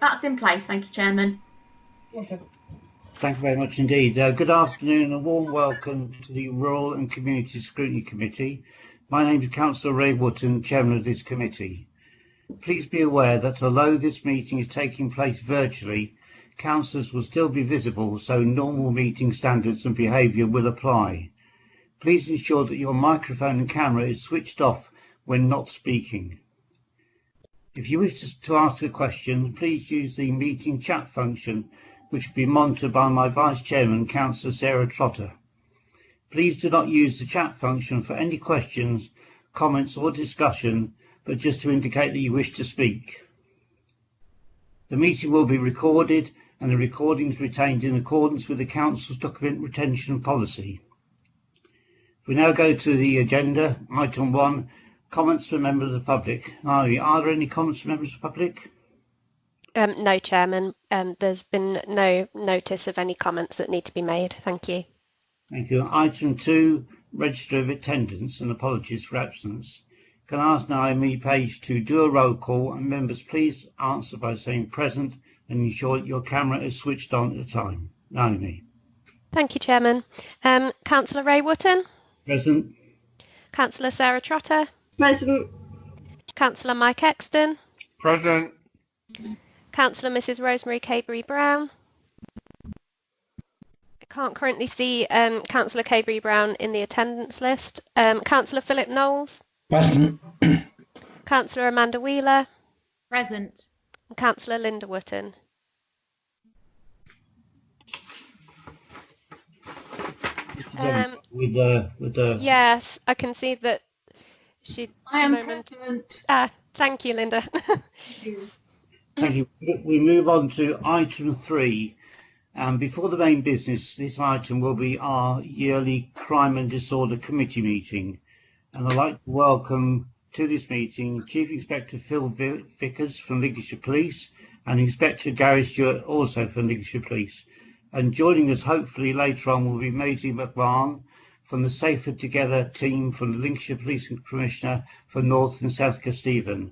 That's in place, thank you, Chairman. Okay. Thank you very much indeed. Good afternoon and a warm welcome to the Rural and Community Scrutiny Committee. My name is Councillor Ray Wootton, Chairman of this committee. Please be aware that although this meeting is taking place virtually, councillors will still be visible, so normal meeting standards and behaviour will apply. Please ensure that your microphone and camera is switched off when not speaking. If you wish to ask a question, please use the meeting chat function, which will be monitored by my Vice Chairman, Councillor Sarah Trotter. Please do not use the chat function for any questions, comments or discussion, but just to indicate that you wish to speak. The meeting will be recorded and the recordings retained in accordance with the Council's document retention policy. We now go to the agenda. Item 1, comments from members of the public. Are there any comments from members of the public? No, Chairman. There's been no notice of any comments that need to be made. Thank you. Thank you. Item 2, register of attendance and apologies for absence. Can I ask Naomi Page to do a roll call, and members please answer by saying present and ensure that your camera is switched on at the time. Naomi. Thank you, Chairman. Councillor Ray Wootton. Present. Councillor Sarah Trotter. Present. Councillor Mike Exton. Present. Councillor Mrs Rosemary Cabery-Brown. I can't currently see Councillor Cabery-Brown in the attendance list. Councillor Philip Knowles. Present. Councillor Amanda Wheeler. Present. And Councillor Linda Wootton. Yes, I can see that she. I am present. Thank you, Linda. Thank you. We move on to item 3. Before the main business, this item will be our yearly Crime and Disorder Committee meeting. And I'd like to welcome to this meeting Chief Inspector Phil Vickers from Lincolnshire Police and Inspector Gary Stewart, also from Lincolnshire Police. And joining us hopefully later on will be Maisie McMahon from the Safer Together team from the Lincolnshire Police and Commissioner for North and South Kesteven.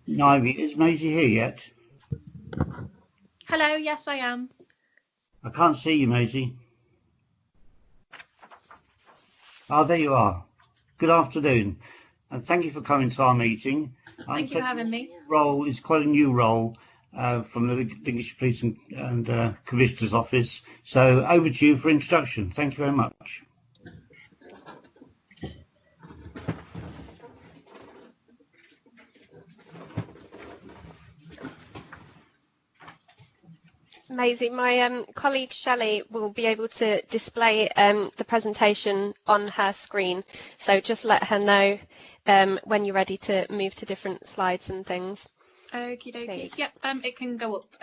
Naomi, is Maisie here yet? Hello, yes I am. I can't see you, Maisie. Oh, there you are. Good afternoon, and thank you for coming to our meeting. Thank you for having me. Role is quite a new role from the Lincolnshire Police and Commissioner's Office. So over to you for introduction. Thank you very much. Amazing. My colleague Shelley will be able to display the presentation on her screen. So just let her know when you're ready to move to different slides and things. Okie dokie. Yep, it can go up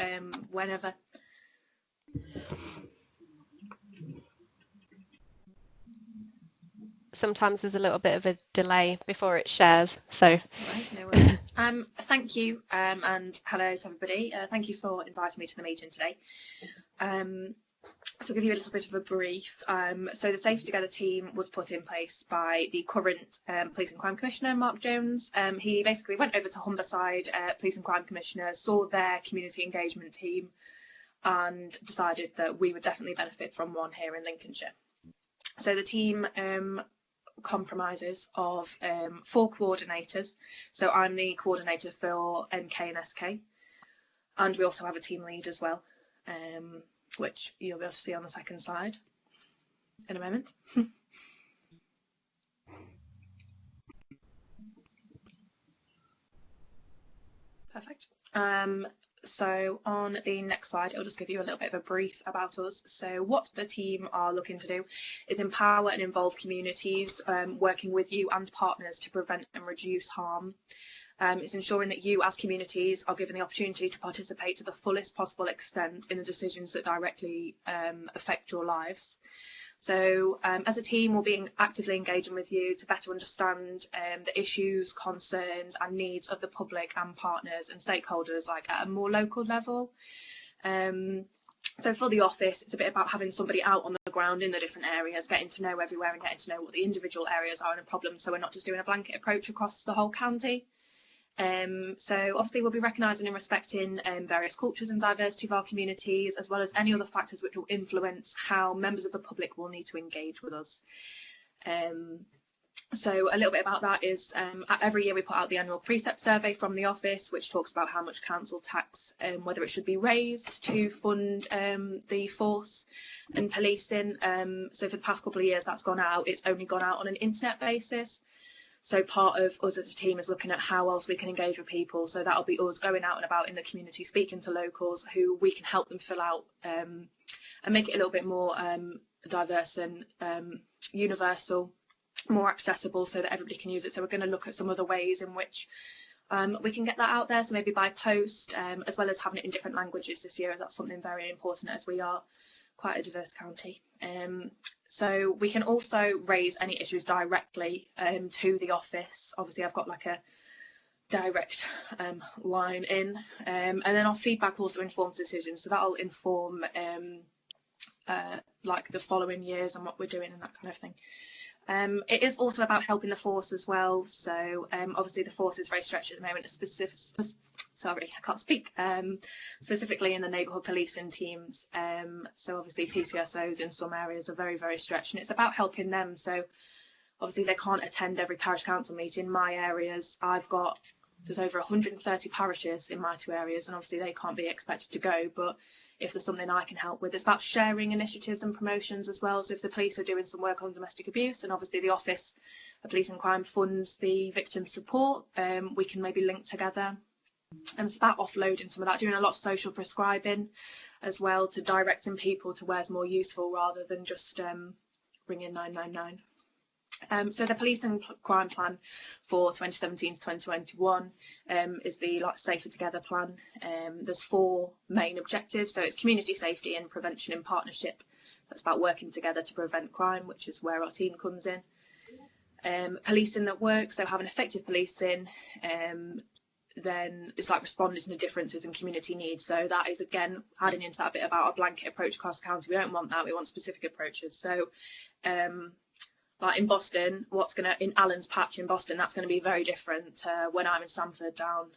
whenever. Sometimes there's a little bit of a delay before it shares. So right, no worries. Thank you and hello to everybody. Thank you for inviting me to the meeting today. So I'll give you a little bit of a brief. So the Safer Together team was put in place by the current Police and Crime Commissioner, Mark Jones. He basically went over to Humberside Police and Crime Commissioner, saw their community engagement team and decided that we would definitely benefit from one here in Lincolnshire. So the team compromises of 4 coordinators. So I'm the coordinator for NK and SK. And we also have a team lead as well. Which you'll be able to see on the second slide in a moment. Perfect. So on the next slide, I'll just give you a little bit of a brief about us. So what the team are looking to do is empower and involve communities working with you and partners to prevent and reduce harm. It's ensuring that you as communities are given the opportunity to participate to the fullest possible extent in the decisions that directly affect your lives. So as a team, we'll be actively engaging with you to better understand the issues, concerns and needs of the public and partners and stakeholders like at a more local level. So for the office, it's a bit about having somebody out on the ground in the different areas, getting to know everywhere and getting to know what the individual areas are in a problem, so we're not just doing a blanket approach across the whole county. So obviously we'll be recognising and respecting various cultures and diversity of our communities, as well as any other factors which will influence how members of the public will need to engage with us. So a little bit about that is every year we put out the annual Precept survey from the office, which talks about how much council tax, whether it should be raised to fund the force and policing. So for the past couple of years that's gone out. It's only gone out on an internet basis. So part of us as a team is looking at how else we can engage with people. So that'll be us going out and about in the community, speaking to locals who we can help them fill out and make it a little bit more diverse and universal, more accessible so that everybody can use it. So we're going to look at some other ways in which we can get that out there. So maybe by post, as well as having it in different languages this year, as that's something very important as we are quite a diverse county. So we can also raise any issues directly to the office. Obviously I've got like a direct line in, and then our feedback also informs decisions. So that'll inform like the following years and what we're doing and that kind of thing. It is also about helping the force as well. So obviously the force is very stretched at the moment, specifically in the neighbourhood policing teams. So obviously PCSOs in some areas are very, very stretched, and it's about helping them. So obviously they can't attend every parish council meeting. My areas, there's over 130 parishes in my 2 areas, and obviously they can't be expected to go, but if there's something I can help with, it's about sharing initiatives and promotions as well. So if the police are doing some work on domestic abuse, and obviously the Office of Police and Crime funds the victim support, we can maybe link together. And it's about offloading some of that, doing a lot of social prescribing as well, to directing people to where's more useful rather than just ringing 999. So the police and crime plan for 2017 to 2021 is the Safer Together plan. There's 4 main objectives. So it's community safety and prevention in partnership. That's about working together to prevent crime, which is where our team comes in. Policing that works, so having effective policing. Then it's like responding to differences in community needs. So that is again adding into that bit about a blanket approach across the county. We don't want that. We want specific approaches. So like in Boston, in Allen's patch in Boston, that's going to be very different to when I'm in Stamford down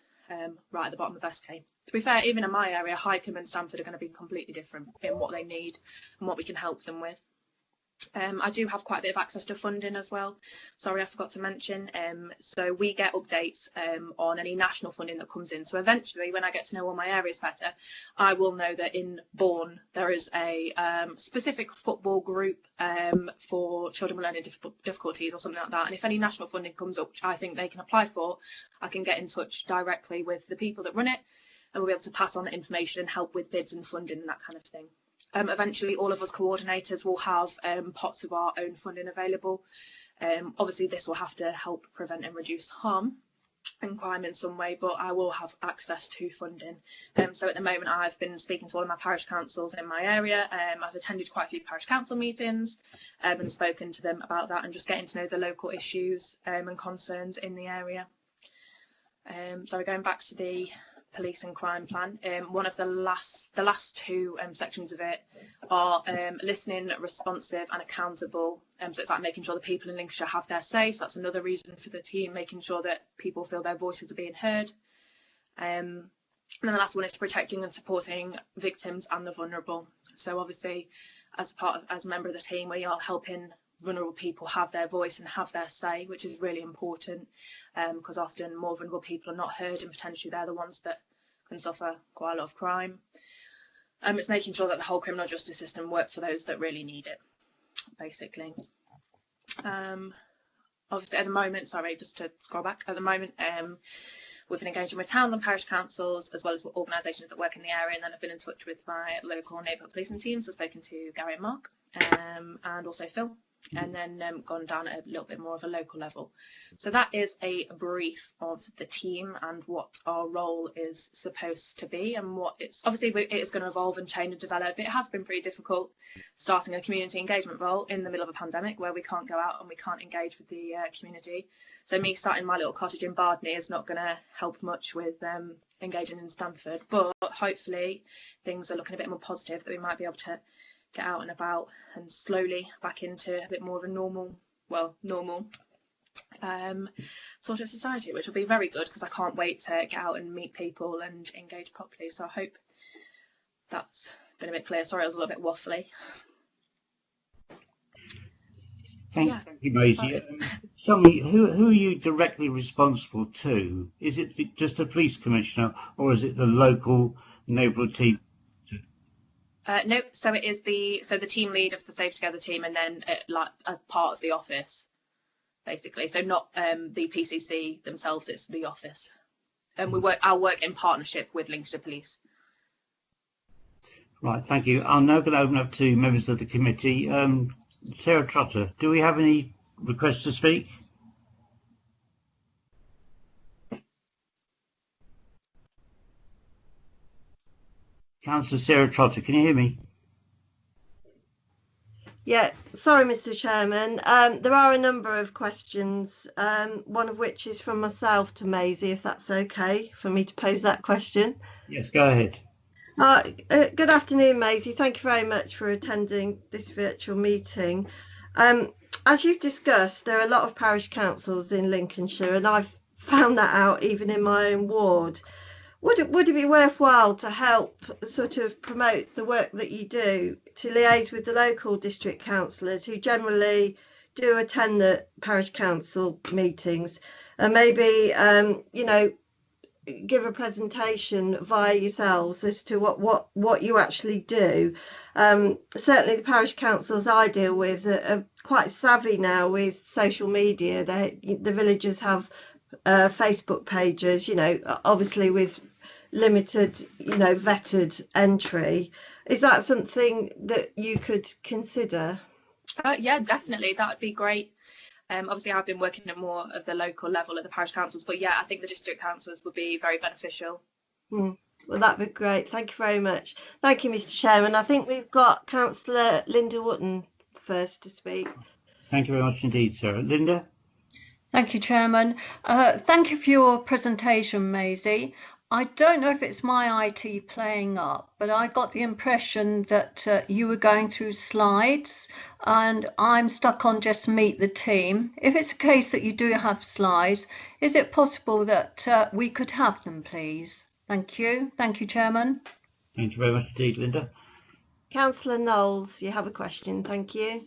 right at the bottom of SK. To be fair, even in my area, Highcombe and Stamford are going to be completely different in what they need and what we can help them with. I do have quite a bit of access to funding as well. Sorry, I forgot to mention. So we get updates on any national funding that comes in. So eventually, when I get to know all my areas better, I will know that in Bourne there is a specific football group for children with learning difficulties or something like that. And if any national funding comes up, which I think they can apply for, I can get in touch directly with the people that run it, and we'll be able to pass on the information and help with bids and funding and that kind of thing. Eventually, all of us coordinators will have pots of our own funding available. Obviously, this will have to help prevent and reduce harm and crime in some way, but I will have access to funding. So at the moment, I've been speaking to all of my parish councils in my area. I've attended quite a few parish council meetings and spoken to them about that and just getting to know the local issues and concerns in the area. So going back to the police and crime plan, one of the last 2 sections of it are listening, responsive and accountable. So it's like making sure the people in Lincolnshire have their say. So that's another reason for the team, making sure that people feel their voices are being heard. And then the last one is protecting and supporting victims and the vulnerable. So obviously as a member of the team, we are helping vulnerable people have their voice and have their say, which is really important, because often more vulnerable people are not heard, and potentially they're the ones that can suffer quite a lot of crime. It's making sure that the whole criminal justice system works for those that really need it, basically. Obviously at the moment, sorry, just to scroll back, at the moment we've been engaging with towns and parish councils as well as organisations that work in the area, and then I've been in touch with my local neighbourhood policing teams. I've spoken to Gary and Mark and also Phil, and then gone down at a little bit more of a local level. So that is a brief of the team and what our role is supposed to be, and what it's obviously it is going to evolve and change and develop. It has been pretty difficult starting a community engagement role in the middle of a pandemic where we can't go out and we can't engage with the community. So me starting my little cottage in Bardney is not going to help much with engaging in Stamford, but hopefully things are looking a bit more positive, that we might be able to get out and about and slowly back into a bit more of a normal sort of society, which will be very good because I can't wait to get out and meet people and engage properly. So I hope that's been a bit clear. Sorry, I was a little bit waffly. Thank you, Maisie. Tell me, who are you directly responsible to? Is it just the police commissioner, or is it the local neighbourhood team? No, so it is the team lead of the Safe Together team, and then like as part of the office, basically. So not the PCC themselves; it's the office, and I'll work in partnership with Lincolnshire Police. Right, thank you. I'm now going to open up to members of the committee. Sarah Trotter, do we have any requests to speak? Councillor Sarah Trotter, can you hear me? Yeah, sorry, Mr. Chairman. There are a number of questions, one of which is from myself to Maisie, if that's okay for me to pose that question. Yes, go ahead. Good afternoon, Maisie. Thank you very much for attending this virtual meeting. As you've discussed, there are a lot of parish councils in Lincolnshire, and I've found that out even in my own ward. Would it be worthwhile to help sort of promote the work that you do, to liaise with the local district councillors who generally do attend the parish council meetings, and maybe give a presentation via yourselves as to what you actually do? Certainly the parish councils I deal with are quite savvy now with social media. The villagers have Facebook pages, obviously with limited, vetted entry. Is that something that you could consider? Yeah, definitely. That would be great. Obviously, I've been working at more of the local level at the parish councils, but yeah, I think the district councils would be very beneficial. Well, that'd be great. Thank you very much. Thank you, Mr. Chairman. I think we've got Councillor Linda Wootton first to speak. Thank you very much indeed, Sarah. Linda? Thank you, Chairman. Thank you for your presentation, Maisie. I don't know if it's my IT playing up, but I got the impression that you were going through slides, and I'm stuck on just meet the team. If it's a case that you do have slides, is it possible that we could have them, please? Thank you. Thank you, Chairman. Thank you very much indeed, Linda. Councillor Knowles, you have a question. Thank you.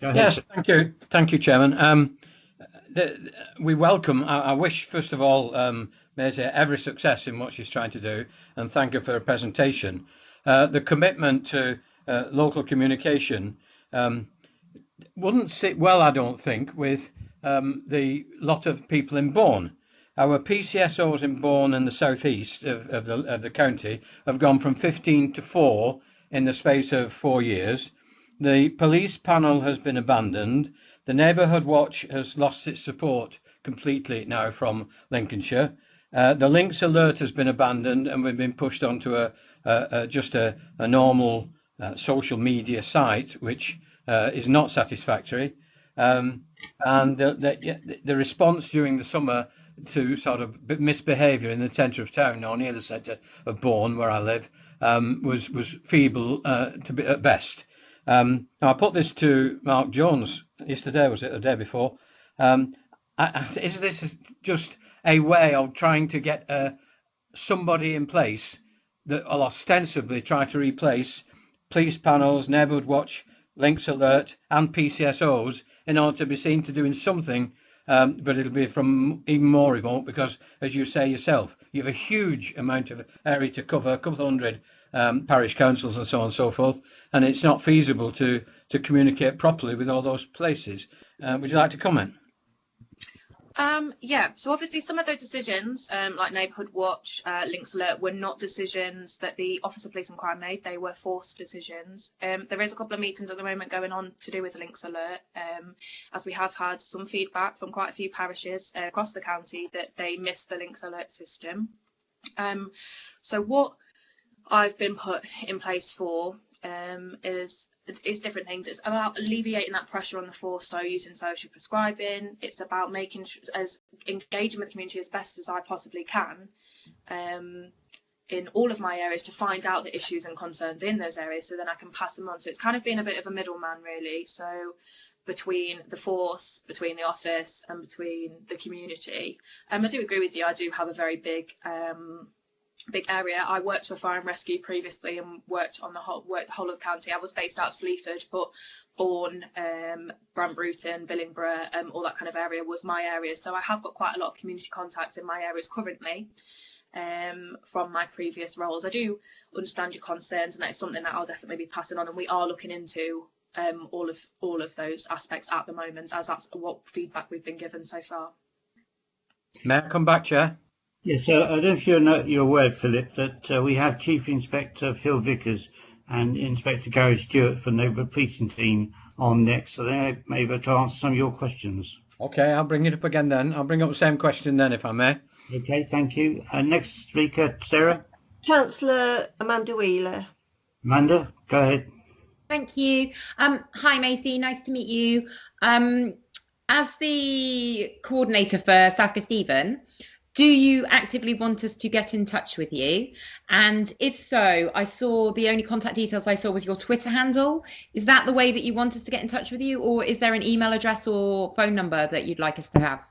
Yes, thank you. Thank you, Chairman. We welcome, I wish, first of all, Maisie every success in what she's trying to do, and thank her for her presentation. The commitment to local communication wouldn't sit well, I don't think, with the lot of people in Bourne. Our PCSOs in Bourne and the southeast of the county have gone from 15 to 4 in the space of 4 years. The police panel has been abandoned. The Neighbourhood Watch has lost its support completely now from Lincolnshire. The Links Alert has been abandoned, and we've been pushed onto just a normal social media site, which is not satisfactory. And the response during the summer to sort of misbehaviour in the centre of town, or near the centre of Bourne, where I live, was feeble at best. Now, I put this to Mark Jones yesterday, was it the day before? Is this just a way of trying to get somebody in place that will ostensibly try to replace police panels, Neighbourhood Watch, Links Alert and PCSOs in order to be seen to doing something, but it'll be from even more remote because, as you say yourself, you have a huge amount of area to cover, a couple of hundred parish councils and so on and so forth, and it's not feasible to communicate properly with all those places. Would you like to comment? Yeah, so obviously some of those decisions, like Neighbourhood Watch, Links Alert, were not decisions that the Office of Police and Crime made. They were forced decisions. There is a couple of meetings at the moment going on to do with Links Alert, as we have had some feedback from quite a few parishes across the county that they missed the Links Alert system. So what I've been put in place for is different things. It's about alleviating that pressure on the force, so using social prescribing. It's about making as engaging with the community as best as I possibly can in all of my areas to find out the issues and concerns in those areas, so then I can pass them on. So it's kind of been a bit of a middleman, really. So between the force, between the office, and between the community. I do agree with you. I do have a very big area. I worked for fire and rescue previously and worked the whole of the county. I was based out of Sleaford, but Bourne, Brambruton, Billingborough, all that kind of area was my area. So I have got quite a lot of community contacts in my areas currently, from my previous roles. I do understand your concerns, and that is something that I'll definitely be passing on, and we are looking into all of those aspects at the moment, as that's what feedback we've been given so far. May I come back, Chair? Yes, I don't know if you're aware, Philip, that we have Chief Inspector Phil Vickers and Inspector Gary Stewart from the policing team on next, so they may be able to answer some of your questions. Okay, I'll bring it up again then. I'll bring up the same question then, if I may. Okay, thank you. Next speaker, Sarah. Councillor Amanda Wheeler. Amanda, go ahead. Thank you. Hi, Maisie. Nice to meet you. As the coordinator for South Kesteven, do you actively want us to get in touch with you? And if so, I saw the only contact details I saw was your Twitter handle. Is that the way that you want us to get in touch with you, or is there an email address or phone number that you'd like us to have?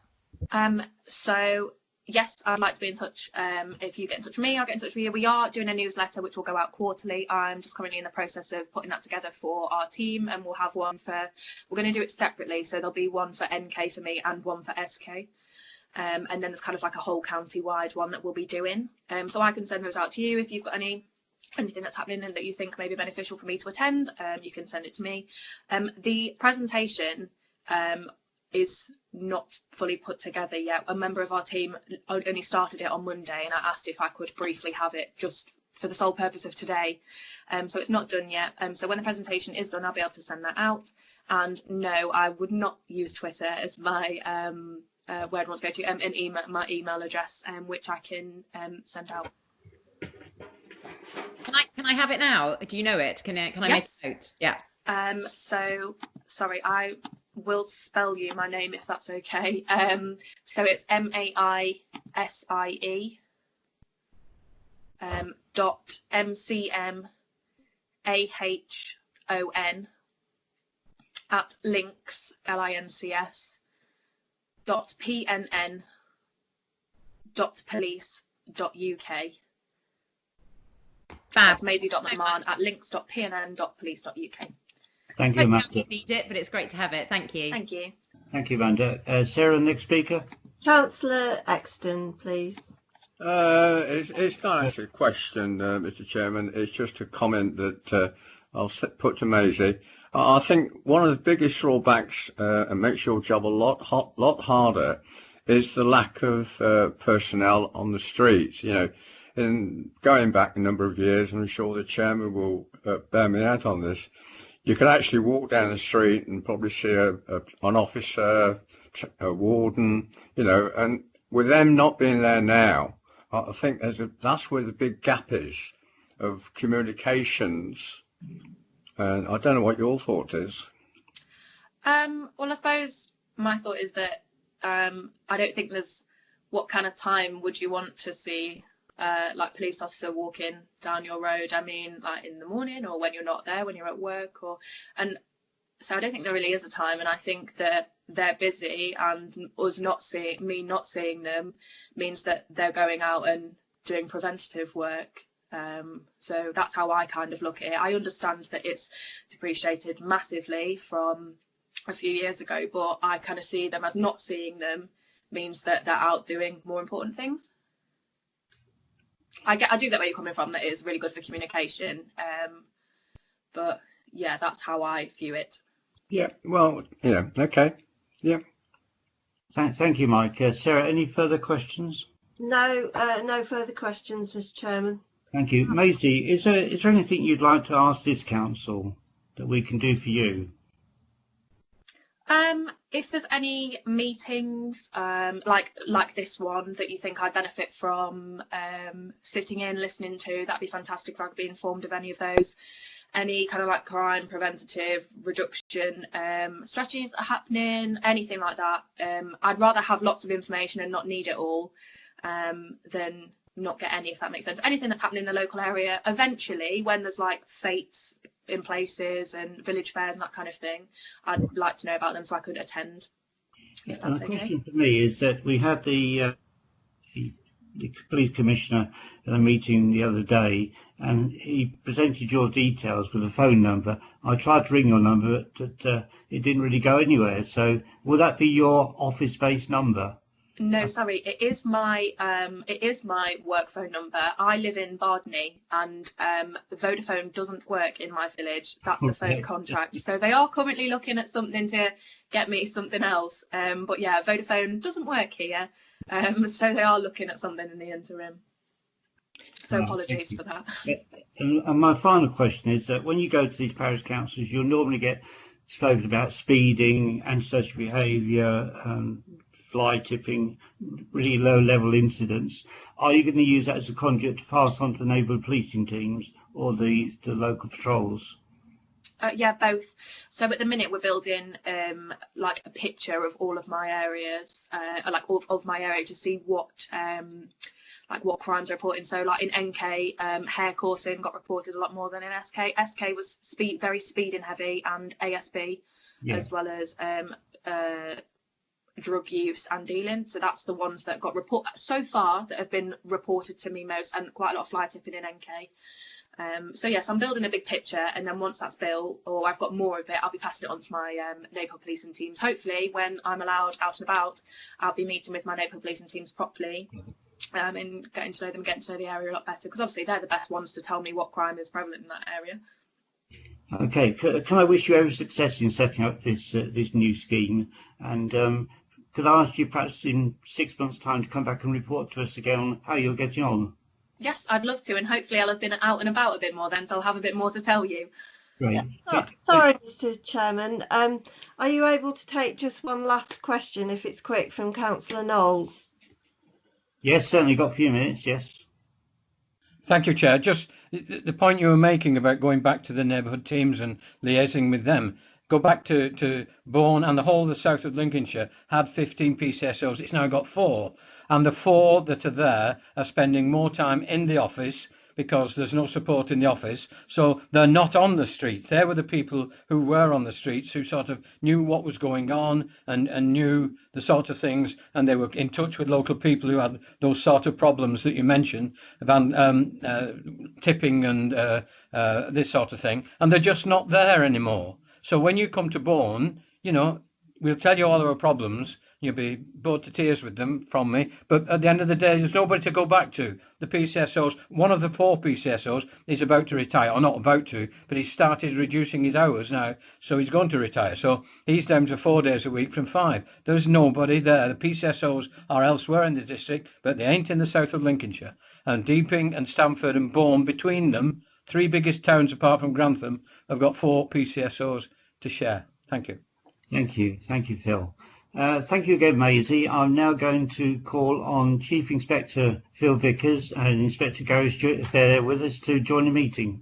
So yes, I'd like to be in touch. If you get in touch with me, I'll get in touch with you. We are doing a newsletter which will go out quarterly. I'm just currently in the process of putting that together for our team, and we'll have one we're going to do it separately. So there'll be one for NK for me and one for SK. And then there's kind of like a whole county-wide one that we'll be doing. So I can send those out to you. If you've got anything that's happening and that you think may be beneficial for me to attend, you can send it to me. The presentation is not fully put together yet. A member of our team only started it on Monday, and I asked if I could briefly have it just for the sole purpose of today. So it's not done yet. So when the presentation is done, I'll be able to send that out. And no, I would not use Twitter as my where I want to go to, my email address, which I can send out. Can I have it now? Do you know it? Can I Yes. make a note? Yeah. So sorry, I will spell you my name if that's okay. So it's MAISIE dot MCMAHON at links LINCS .pnn.police.uk. That's Maisie.McMahon at links.pnn.police.uk. Thank you, I Amanda. don't need it, but it's great to have it. Thank you. Thank you. Thank you, Amanda. Sarah, next speaker. Councillor Exton, please. It's not actually a question, Mr. Chairman. It's just a comment that I'll put to Maisie. I think one of the biggest drawbacks and makes your job a lot harder is the lack of personnel on the streets. You know, in going back a number of years, and I'm sure the chairman will bear me out on this, you could actually walk down the street and probably see an officer, a warden, you know, and with them not being there now, I think that's where the big gap is of communications. And I don't know what your thought is. Well, I suppose my thought is that I don't think there's what kind of time would you want to see like police officer walking down your road. I mean, like in the morning or when you're not there, when you're at work, and so I don't think there really is a time. And I think that they're busy, and us not seeing them means that they're going out and doing preventative work. So that's how I kind of look at it. I understand that it's depreciated massively from a few years ago, but I kind of see them as not seeing them means that they're out doing more important things. I do get where you're coming from, that it is really good for communication, but yeah, that's how I view it. Yeah, well, yeah, okay, yeah. Thank you, Mike. Sarah, any further questions? No, no further questions, Mr. Chairman. Thank you. Maisie, is there anything you'd like to ask this council that we can do for you? If there's any meetings like this one that you think I'd benefit from sitting in, listening to, that'd be fantastic if I could be informed of any of those. Any kind of like crime preventative reduction strategies are happening, anything like that. I'd rather have lots of information and not need it all than not get any, if that makes sense. Anything that's happening in the local area, eventually when there's like fates in places and village fairs and that kind of thing, I'd like to know about them so I could attend, if that's The okay. question for me is that we had the police commissioner at a meeting the other day, and he presented your details with a phone number. I tried to ring your number, but it didn't really go anywhere. So will that be your office-based number? No, sorry, it is my work phone number. I live in Bardney, and Vodafone doesn't work in my village. That's the phone contract. So they are currently looking at something to get me something else. But yeah, Vodafone doesn't work here. So they are looking at something in the interim. So apologies for that. And my final question is that when you go to these parish councils, you'll normally get spoken about speeding, antisocial behaviour, fly tipping, really low level incidents. Are you going to use that as a conduit to pass on to the neighbourhood policing teams or the local patrols? Yeah, both. So at the minute we're building like a picture of all of my areas, like of my area, to see what like what crimes are reporting. So like in NK, hair coursing got reported a lot more than in SK. SK was very speeding heavy, and ASB, as well as drug use and dealing. So that's the ones that got so far that have been reported to me most, and quite a lot of fly tipping in NK. So yes, I'm building a big picture, and then once that's built, or I've got more of it, I'll be passing it on to my neighbourhood policing teams. Hopefully, when I'm allowed out and about, I'll be meeting with my neighbourhood policing teams properly, and getting to know them, getting to know the area a lot better, because obviously they're the best ones to tell me what crime is prevalent in that area. Okay, can I wish you every success in setting up this new scheme, and could I ask you perhaps in 6 months' time to come back and report to us again on how you're getting on? Yes, I'd love to, and hopefully I'll have been out and about a bit more then, so I'll have a bit more to tell you. Great. Sorry, Mr. Chairman. Are you able to take just one last question, if it's quick, from Councillor Knowles? Yes, certainly got a few minutes, yes. Thank you, Chair. Just the point you were making about going back to the neighbourhood teams and liaising with them. Go back to Bourne, and the whole of the south of Lincolnshire had 15 PCSOs. It's now got 4. And the 4 that are there are spending more time in the office because there's no support in the office. So they're not on the street. They were the people who were on the streets, who sort of knew what was going on and knew the sort of things. And they were in touch with local people who had those sort of problems that you mentioned, tipping and this sort of thing. And they're just not there anymore. So when you come to Bourne, you know, we'll tell you all our problems. You'll be bored to tears with them from me. But at the end of the day, there's nobody to go back to. The PCSOs, one of the 4 PCSOs is about to retire, or not about to, but he's started reducing his hours now. So he's going to retire. So he's down to 4 days a week from 5. There's nobody there. The PCSOs are elsewhere in the district, but they ain't in the south of Lincolnshire. And Deeping and Stamford and Bourne, between them, 3 biggest towns apart from Grantham, have got 4 PCSOs to share. Thank you. Thank you. Thank you, Phil. Thank you again, Maisie. I'm now going to call on Chief Inspector Phil Vickers and Inspector Gary Stewart, if they're there with us, to join the meeting.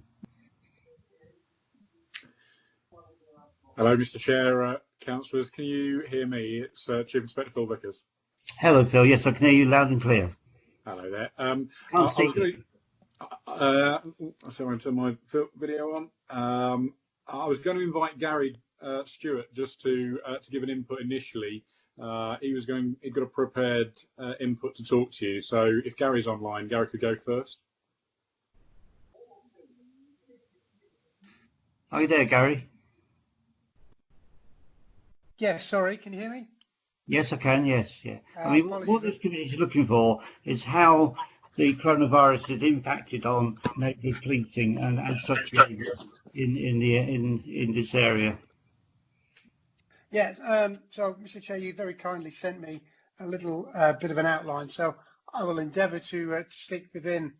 Hello, Mr. Chair, councillors. Can you hear me? It's Chief Inspector Phil Vickers. Hello, Phil. Yes, I can hear you loud and clear. Hello there. Can't see you. So I went to my video on. I was going to invite Gary Stewart just to give an input initially. He'd got a prepared input to talk to you. So if Gary's online, Gary could go first. Are you there, Gary? Yes, sorry, can you hear me? Yes, I can, yes, yeah. I mean, what this committee is looking for is how the coronavirus has impacted on neighbourhood policing and such in this area. Yes, so Mr. Chair, you very kindly sent me a little bit of an outline, so I will endeavour to stick within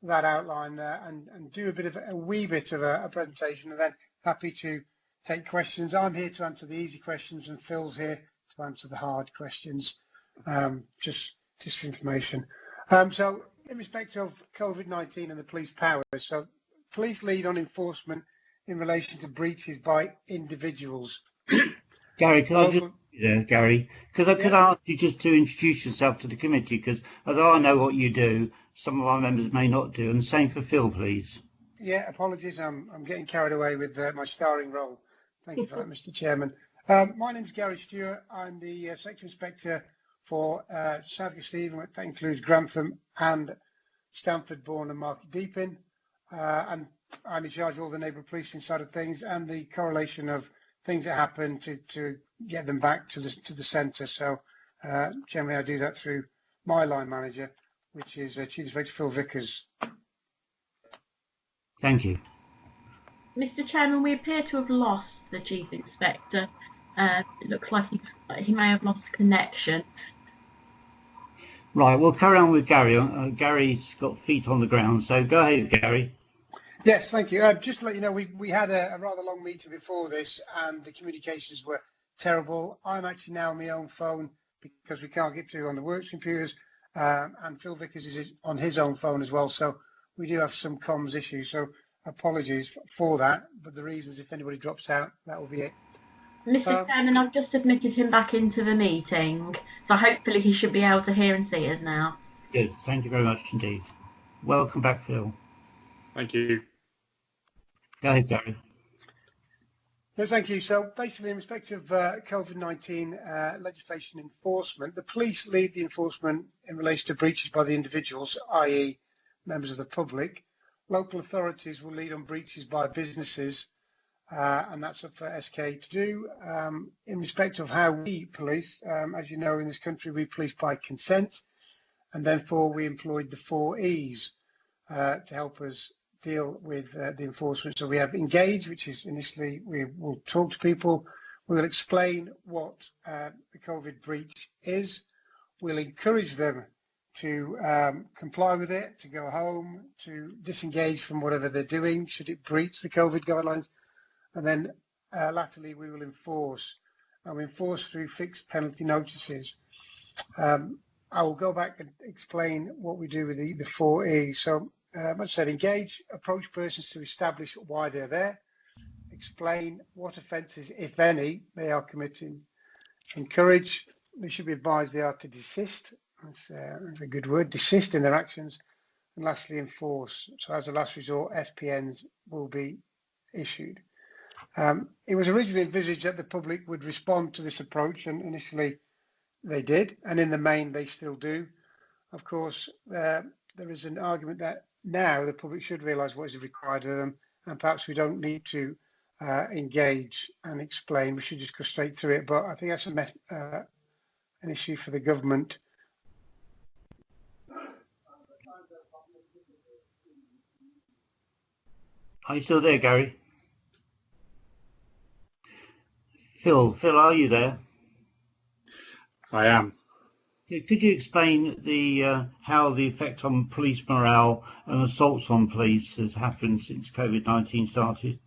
that outline and do a wee bit of a presentation, and then happy to take questions. I'm here to answer the easy questions, and Phil's here to answer the hard questions, just for information. So in respect of COVID-19 and the police powers, so police lead on enforcement in relation to breaches by individuals. Gary, could I ask you just to introduce yourself to the committee, because although I know what you do, some of our members may not do, and the same for Phil, please. Yeah, apologies. I'm getting carried away with my starring role. Thank you for that, Mr. Chairman. My name is Gary Stewart. I'm the Sector Inspector for South Stephen. That includes Grantham and Stamford, Bourne and Market Deeping. And I'm in charge of all the neighbourhood policing side of things and the correlation of things that happen to get them back to the centre. So generally I do that through my line manager, which is Chief Inspector Phil Vickers. Thank you. Mr. Chairman, we appear to have lost the Chief Inspector. It looks like he may have lost connection. Right, we'll carry on with Gary. Gary's got feet on the ground, so go ahead, Gary. Yes, thank you. Just to let you know, we had a rather long meeting before this and the communications were terrible. I'm actually now on my own phone because we can't get through on the works computers, and Phil Vickers is on his own phone as well. So we do have some comms issues. So apologies for that. But the reasons, if anybody drops out, that will be it. Mr. Chairman, I've just admitted him back into the meeting. So hopefully he should be able to hear and see us now. Good. Thank you very much indeed. Welcome back, Phil. Thank you. Go ahead, Gary. No, thank you. So basically, in respect of COVID-19 legislation enforcement, the police lead the enforcement in relation to breaches by the individuals, i.e. members of the public. Local authorities will lead on breaches by businesses, and that's up for SK to do. In respect of how we police, as you know, in this country, we police by consent, and therefore we employed the 4 E's to help us deal with the enforcement. So we have engage, which is initially we will talk to people, we will explain what the COVID breach is, we'll encourage them to comply with it, to go home, to disengage from whatever they're doing should it breach the COVID guidelines, and then latterly we will enforce, and we enforce through fixed penalty notices. I will go back and explain what we do with the 4 E's. So as I said, engage, approach persons to establish why they're there, explain what offences, if any, they are committing, encourage, they should be advised they are to desist, that's a good word, desist in their actions, and lastly enforce. So as a last resort, FPNs will be issued. It was originally envisaged that the public would respond to this approach, and initially they did, and in the main they still do. Of course, there is an argument that now the public should realise what is required of them, and perhaps we don't need to engage and explain. We should just go straight through it. But I think that's an issue for the government. Are you still there, Gary? Phil, are you there? I am. Could you explain how the effect on police morale and assaults on police has happened since COVID-19 started?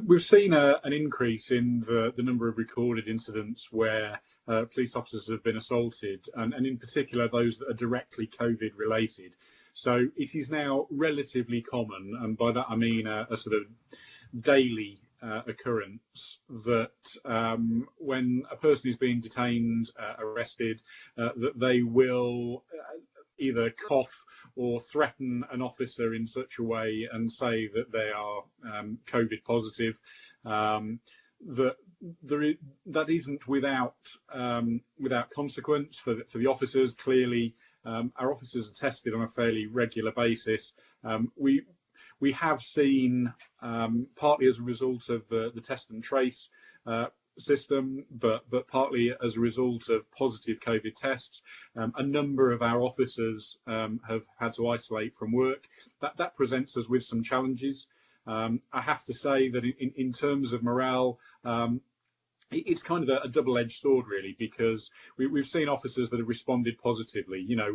We've seen an increase in the number of recorded incidents where police officers have been assaulted, and in particular those that are directly COVID related. So it is now relatively common, and by that I mean a sort of daily occurrence that when a person is being detained, arrested, that they will either cough or threaten an officer in such a way and say that they are COVID positive. That isn't without consequence for the officers. Clearly, our officers are tested on a fairly regular basis. We have seen, partly as a result of the test and trace system, but partly as a result of positive COVID tests, a number of our officers have had to isolate from work. That presents us with some challenges. I have to say that in terms of morale, it's kind of a double-edged sword, really, because we've seen officers that have responded positively. You know,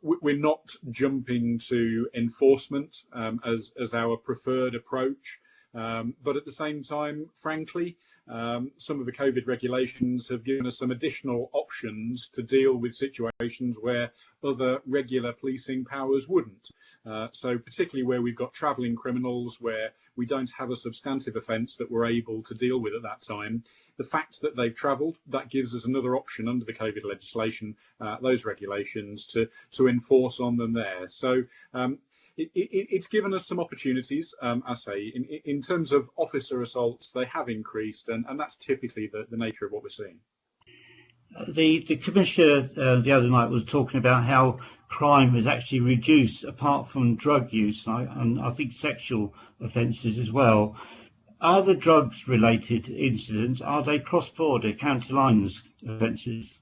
we're not jumping to enforcement as our preferred approach, but at the same time, frankly, some of the COVID regulations have given us some additional options to deal with situations where other regular policing powers wouldn't. So particularly where we've got travelling criminals, where we don't have a substantive offence that we're able to deal with at that time, the fact that they've travelled, that gives us another option under the COVID legislation, those regulations, to enforce on them there. So it's given us some opportunities. I say, in terms of officer assaults, they have increased, and that's typically the nature of what we're seeing. The Commissioner the other night was talking about how crime has actually reduced apart from drug use, and I think sexual offences as well. Are the drugs related incidents, are they cross-border county lines offences?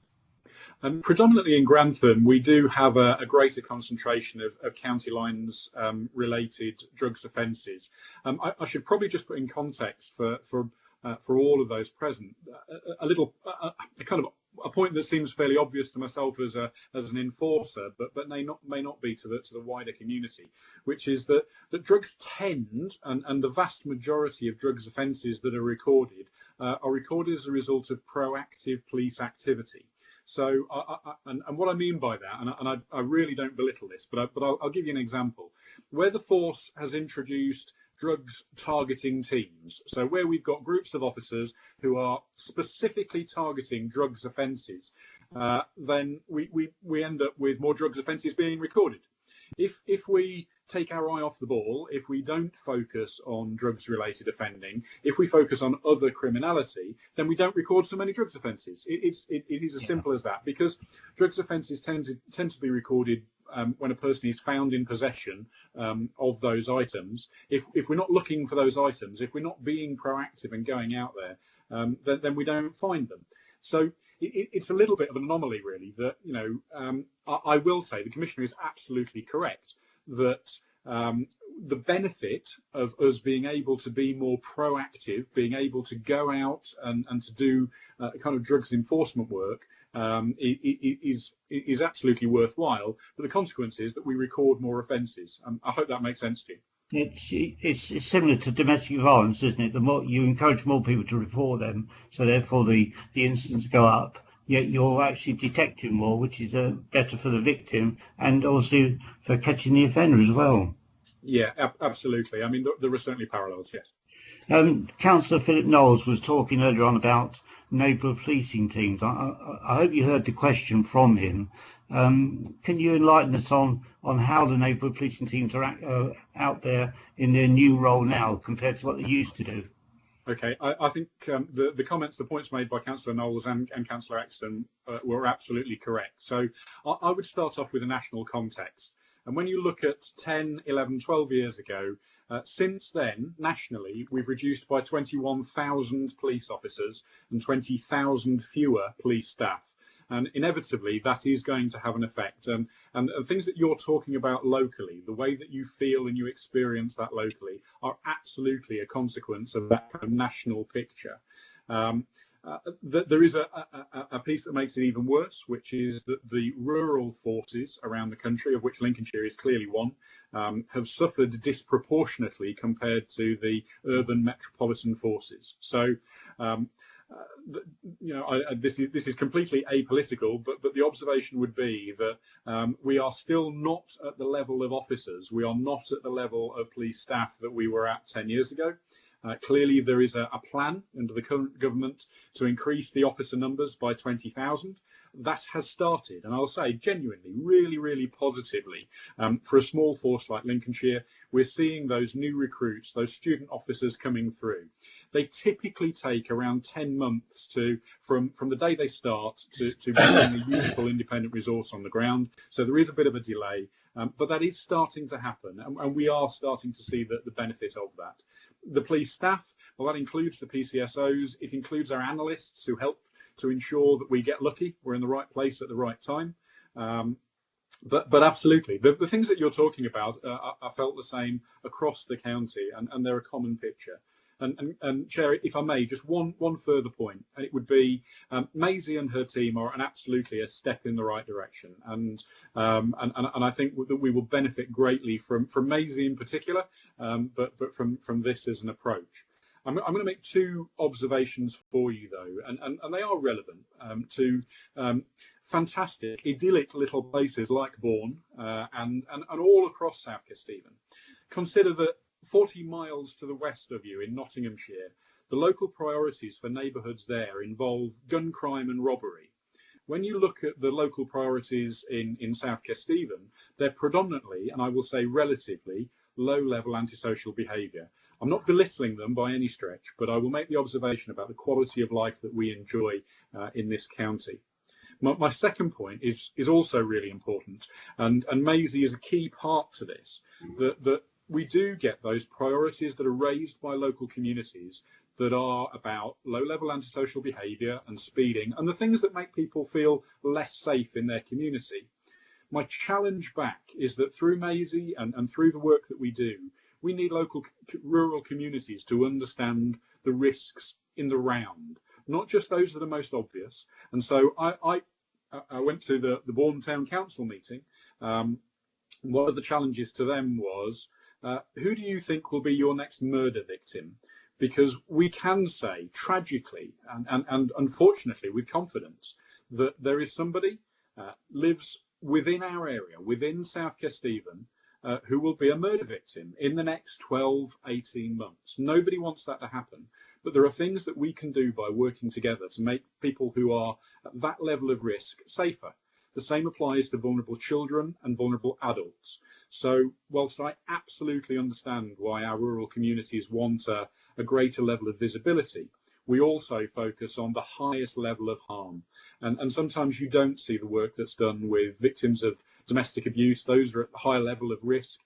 Predominantly in Grantham, we do have a greater concentration of county lines related drugs offences. I should probably just put in context for all of those present a kind of a point that seems fairly obvious to myself as an enforcer, but may not be to the wider community, which is that drugs tend, and the vast majority of drugs offences that are recorded as a result of proactive police activity. So, and what I mean by that, and I really don't belittle this, but I'll give you an example. Where the force has introduced drugs targeting teams, so where we've got groups of officers who are specifically targeting drugs offences, then we end up with more drugs offences being recorded. If we take our eye off the ball, if we don't focus on drugs related offending, if we focus on other criminality, then we don't record so many drugs offences. It is as simple as that, because drugs offences tend to be recorded when a person is found in possession of those items. If we're not looking for those items, if we're not being proactive and going out there, then we don't find them. So it's a little bit of an anomaly, really, that, you know, I will say the Commissioner is absolutely correct that the benefit of us being able to be more proactive, being able to go out and to do kind of drugs enforcement work is absolutely worthwhile. But the consequence is that we record more offences. I hope that makes sense to you. It's similar to domestic violence, isn't it? The more you encourage more people to report them, so therefore the incidents go up. Yet you're actually detecting more, which is better for the victim and also for catching the offender as well. Yeah, absolutely. I mean, there are certainly parallels, yes. Councillor Philip Knowles was talking earlier on about neighbourhood policing teams. I hope you heard the question from him. Can you enlighten us on how the neighbourhood policing teams are out there in their new role now compared to what they used to do? Okay, I think the comments, the points made by Councillor Knowles and Councillor Exton were absolutely correct. So I would start off with a national context. And when you look at 10, 11, 12 years ago, since then, nationally, we've reduced by 21,000 police officers and 20,000 fewer police staff. And inevitably, that is going to have an effect. And things that you're talking about locally, the way that you feel and you experience that locally, are absolutely a consequence of that kind of national picture. There is a piece that makes it even worse, which is that the rural forces around the country, of which Lincolnshire is clearly one, have suffered disproportionately compared to the urban metropolitan forces. So, you know, this is completely apolitical, but the observation would be that we are still not at the level of officers, we are not at the level of police staff that we were at 10 years ago. Clearly, there is a plan under the current government to increase the officer numbers by 20,000. That has started, and I'll say genuinely, really positively, for a small force like Lincolnshire, we're seeing those new recruits, those student officers coming through. They typically take around 10 months from the day they start to becoming a useful independent resource on the ground. So there is a bit of a delay, but that is starting to happen, and we are starting to see the benefit of that. The police staff, well, that includes the PCSOs, it includes our analysts who help to ensure that we get lucky, we're in the right place at the right time. But absolutely, the things that you're talking about are felt the same across the county, and they're a common picture. And Chair, if I may, just one further point, and it would be Maisie and her team are absolutely a step in the right direction, and I think that we will benefit greatly from Maisie in particular, but from this as an approach. I'm going to make two observations for you though, and they are relevant to fantastic, idyllic little places like Bourne and all across South Kesteven. Consider that 40 miles to the west of you in Nottinghamshire, the local priorities for neighbourhoods there involve gun crime and robbery. when you look at the local priorities in South Kesteven, they're predominantly, and I will say relatively, low-level antisocial behaviour. I'm not belittling them by any stretch, but I will make the observation about the quality of life that we enjoy in this county. My second point is also really important, and Maisie is a key part to this, that we do get those priorities that are raised by local communities that are about low-level antisocial behaviour and speeding and the things that make people feel less safe in their community. My challenge back is that through Maisie and through the work that we do, we need local rural communities to understand the risks in the round, not just those that are most obvious. And so I went to the Bourne Town Council meeting. One of the challenges to them was, who do you think will be your next murder victim? Because we can say tragically and unfortunately with confidence that there is somebody lives within our area, within South Kesteven, who will be a murder victim in the next 12, 18 months. Nobody wants that to happen, but there are things that we can do by working together to make people who are at that level of risk safer. The same applies to vulnerable children and vulnerable adults. So whilst I absolutely understand why our rural communities want a greater level of visibility, we also focus on the highest level of harm. And sometimes you don't see the work that's done with victims of domestic abuse. Those are at a high level of risk,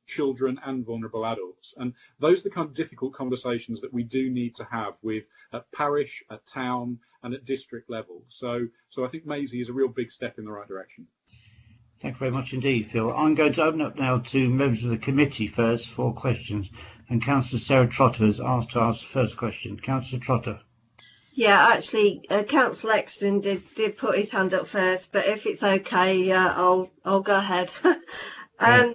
children and vulnerable adults. And those are the kind of difficult conversations that we do need to have with at parish, at town and at district level. So I think Maisie is a real big step in the right direction. Thank you very much indeed, Phil. I'm going to open up now to members of the committee first for questions. And Councillor Sarah Trotter has asked to ask the first question. Councillor Trotter. Yeah, actually, Councillor Exton did put his hand up first, but if it's okay, I'll go ahead. I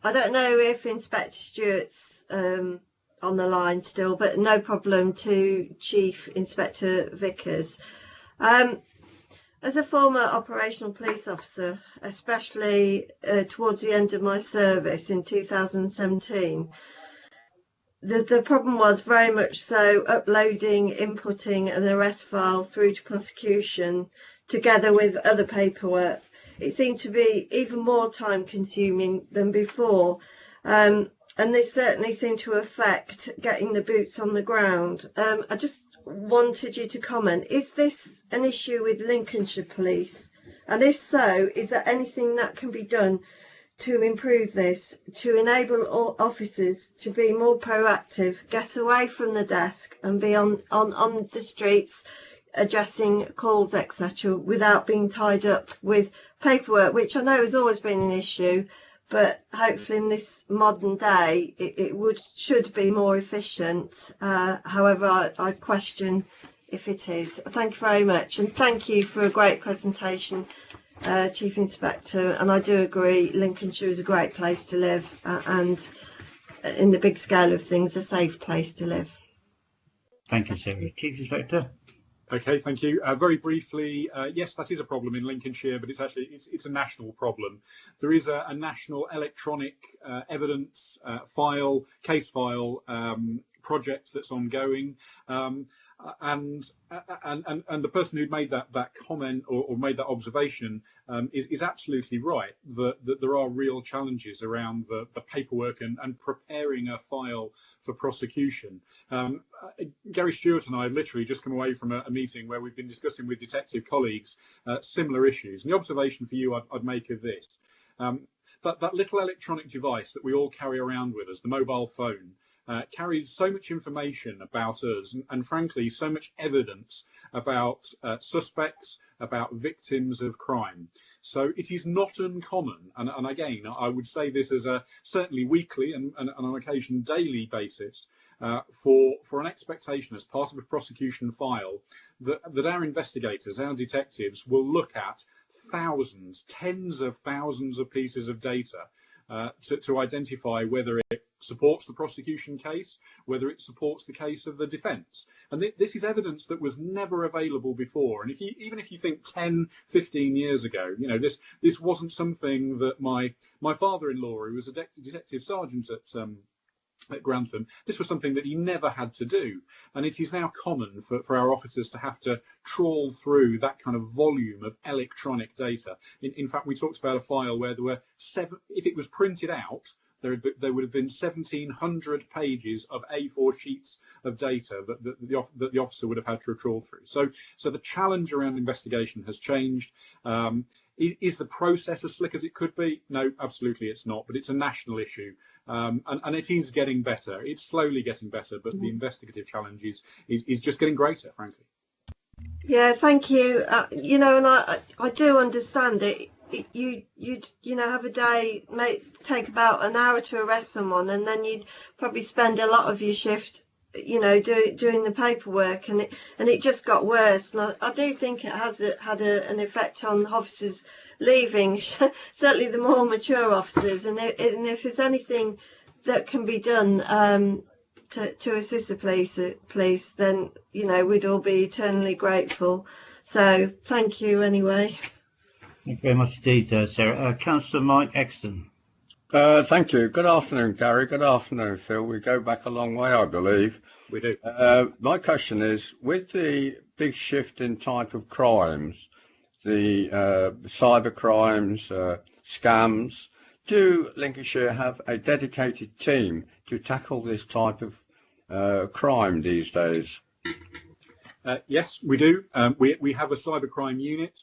don't know if Inspector Stewart's on the line still, but no problem to Chief Inspector Vickers. As a former operational police officer, especially towards the end of my service in 2017, the problem was very much so uploading, inputting an arrest file through to prosecution together with other paperwork. It seemed to be even more time consuming than before, and this certainly seemed to affect getting the boots on the ground. I just wanted you to comment, is this an issue with Lincolnshire Police? And if so, is there anything that can be done to improve this, to enable all officers to be more proactive, get away from the desk and be on the streets addressing calls, etc., without being tied up with paperwork, which I know has always been an issue, but hopefully in this modern day it should be more efficient. However, I question if it is. Thank you very much, and thank you for a great presentation, Chief Inspector. And I do agree, Lincolnshire is a great place to live, and in the big scale of things, a safe place to live. Thank you, Sarah. Chief Inspector. Okay, thank you. Very briefly, yes, that is a problem in Lincolnshire, but it's a national problem. There is a national electronic evidence case file project that's ongoing. And the person who made that comment or made that observation is absolutely right, that there are real challenges around the paperwork and preparing a file for prosecution. Gary Stewart and I have literally just come away from a meeting where we've been discussing with detective colleagues similar issues. And the observation for you I'd make of this, that little electronic device that we all carry around with us, the mobile phone, carries so much information about us and frankly so much evidence about suspects, about victims of crime. So it is not uncommon, and again I would say this as a certainly weekly and on occasion daily basis, for an expectation as part of a prosecution file that our investigators, our detectives will look at thousands, tens of thousands of pieces of data to identify whether it supports the prosecution case, whether it supports the case of the defence. And this is evidence that was never available before. And even if you think 10, 15 years ago, you know, this wasn't something that my father-in-law, who was a detective sergeant at Grantham, this was something that he never had to do. And it is now common for our officers to have to trawl through that kind of volume of electronic data. In fact, we talked about a file where there were if it was printed out, there would have been 1,700 pages of A4 sheets of data that the officer would have had to trawl through. So the challenge around investigation has changed. Is the process as slick as it could be? No, absolutely it's not, but it's a national issue, and it is getting better. It's slowly getting better, but the investigative challenge is just getting greater, frankly. Yeah, thank you. You know, and I do understand it. You'd have a day, take about an hour to arrest someone, and then you'd probably spend a lot of your shift, you know, doing the paperwork, and it just got worse. And I do think it has had an effect on officers leaving, certainly the more mature officers. And if there's anything that can be done to assist the police, then, you know, we'd all be eternally grateful. So thank you anyway. Thank you very much indeed, Sarah. Councillor Mike Exton. Thank you. Good afternoon, Gary. Good afternoon, Phil. We go back a long way, I believe. We do. My question is, with the big shift in type of crimes, the cyber crimes, scams, do Lincolnshire have a dedicated team to tackle this type of crime these days? Yes, we do. We have a cybercrime unit.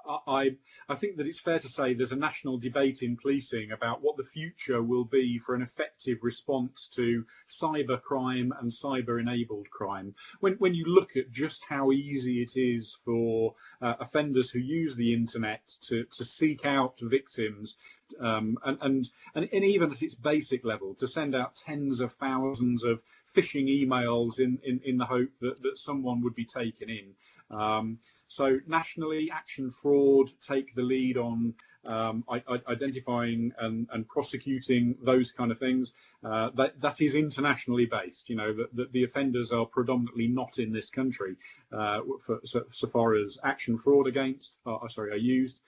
I think that it's fair to say there's a national debate in policing about what the future will be for an effective response to cyber crime and cyber-enabled crime. When you look at just how easy it is for offenders who use the internet to seek out victims, and even at its basic level, to send out tens of thousands of phishing emails in the hope that someone would be taken in. So nationally, Action Fraud take the lead on identifying and prosecuting those kind of things. That is internationally based. You know, that the offenders are predominantly not in this country so far as Action Fraud are used.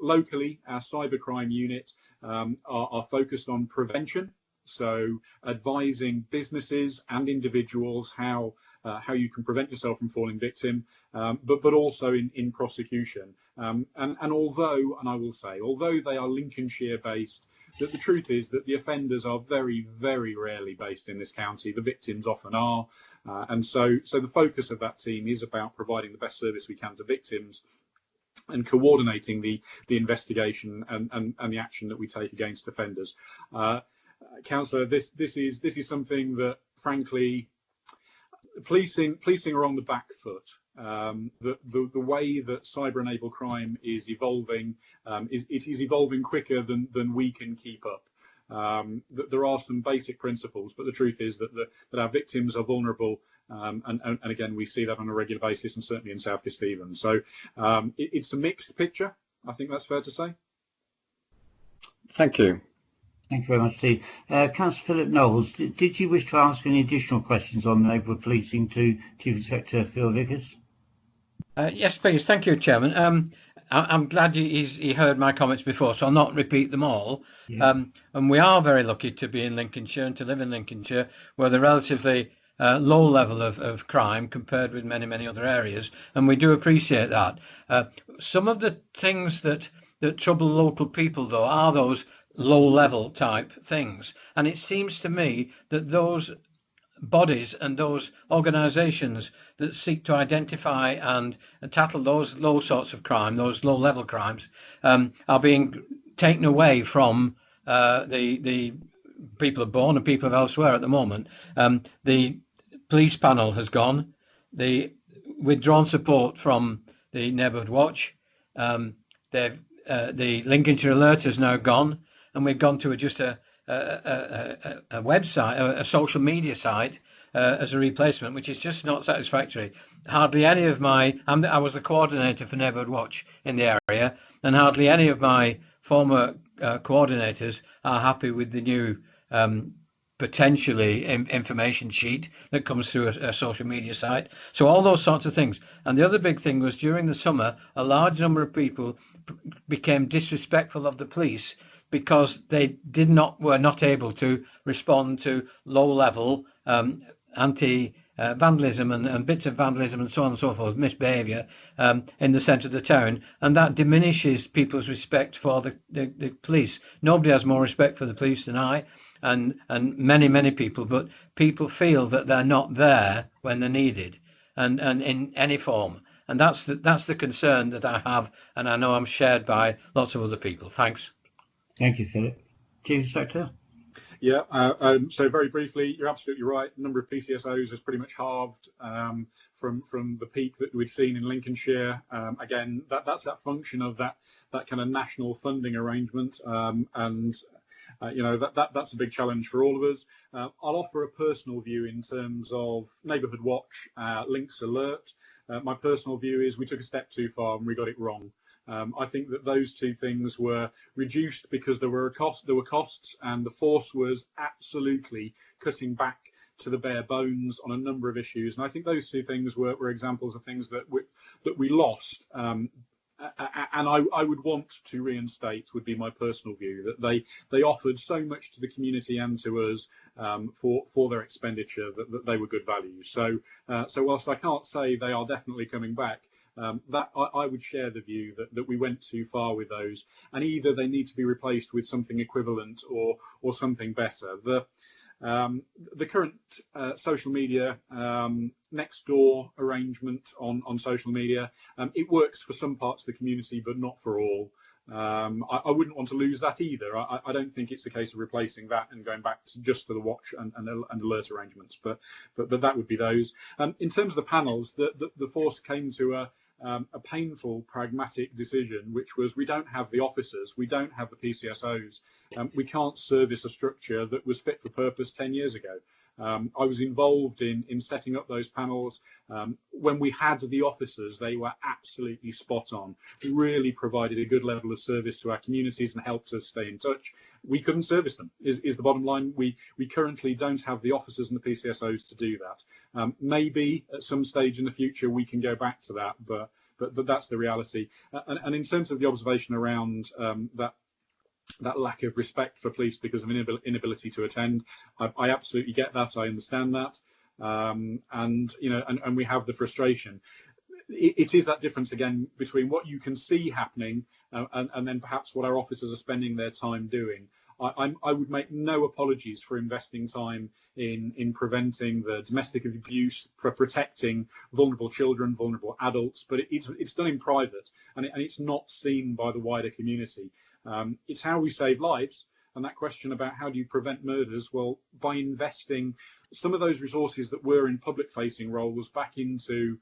Locally, our cybercrime unit are focused on prevention. So advising businesses and individuals how you can prevent yourself from falling victim, but also in prosecution. And although they are Lincolnshire based, the truth is that the offenders are very, very rarely based in this county. The victims often are, and so the focus of that team is about providing the best service we can to victims and coordinating the investigation and the action that we take against offenders. Councillor, this is something that, frankly, policing are on the back foot. The way that cyber-enabled crime is evolving, it is evolving quicker than we can keep up. There are some basic principles, but the truth is that our victims are vulnerable, and again, we see that on a regular basis, and certainly in South East Devon. So it's a mixed picture. I think that's fair to say. Thank you. Thank you very much, Steve. Councillor Philip Knowles, did you wish to ask any additional questions on neighbourhood policing to Chief Inspector Phil Vickers? Yes, please. Thank you, Chairman. I'm glad he heard my comments before, so I'll not repeat them all. Yeah. And we are very lucky to be in Lincolnshire and to live in Lincolnshire, where the relatively low level of crime compared with many, many other areas, and we do appreciate that. Some of the things that trouble local people, though, are those low-level type things, and it seems to me that those bodies and those organisations that seek to identify and tackle those low sorts of crime, those low-level crimes, are being taken away from the people of Bourne and people of elsewhere at the moment. The police panel has gone. The withdrawn support from the Neighbourhood Watch. The Lincolnshire Alert has now gone, and we've gone to just a website, a social media site as a replacement, which is just not satisfactory. Hardly any of I was the coordinator for Neighbourhood Watch in the area, and hardly any of my former coordinators are happy with the new potentially information sheet that comes through a social media site. So all those sorts of things. And the other big thing was during the summer, a large number of people became disrespectful of the police because they were not able to respond to low-level anti-vandalism and bits of vandalism and so on and so forth, misbehaviour in the centre of the town, and that diminishes people's respect for the police. Nobody has more respect for the police than I, and many people, but people feel that they're not there when they're needed, and in any form. And that's the concern that I have, and I know I'm shared by lots of other people. Thanks. Thank you, Philip. Chief Inspector? Yeah, so very briefly, you're absolutely right. The number of PCSOs has pretty much halved from the peak that we'd seen in Lincolnshire. Again, that's that function of that kind of national funding arrangement, and you know, that's a big challenge for all of us. I'll offer a personal view in terms of Neighbourhood Watch, Links Alert. My personal view is we took a step too far and we got it wrong. I think that those two things were reduced because there were costs, and the force was absolutely cutting back to the bare bones on a number of issues. And I think those two things were examples of things that we lost. And I would want to reinstate, would be my personal view, that they offered so much to the community and to us for their expenditure that they were good values. So whilst I can't say they are definitely coming back, that I would share the view that we went too far with those, and either they need to be replaced with something equivalent or something better. The current social media next door arrangement on social media, it works for some parts of the community but not for all. I wouldn't want to lose that either. I don't think it's a case of replacing that and going back just to the watch and alert arrangements, but that would be those. In terms of the panels, the force came to a painful pragmatic decision, which was we don't have the officers, we don't have the PCSOs, we can't service a structure that was fit for purpose 10 years ago. I was involved in setting up those panels. When we had the officers, they were absolutely spot on, really provided a good level of service to our communities and helped us stay in touch. We couldn't service them, is the bottom line. We currently don't have the officers and the PCSOs to do that. Maybe at some stage in the future we can go back to that, but that's the reality. And in terms of the observation around that lack of respect for police because of inability to attend, I absolutely get that. I understand that, and you know, and we have the frustration. It is that difference again between what you can see happening and then perhaps what our officers are spending their time doing. I would make no apologies for investing time in preventing the domestic abuse, for protecting vulnerable children, vulnerable adults, but it's done in private, and it's not seen by the wider community. It's how we save lives, and that question about how do you prevent murders, well, by investing some of those resources that were in public-facing roles back into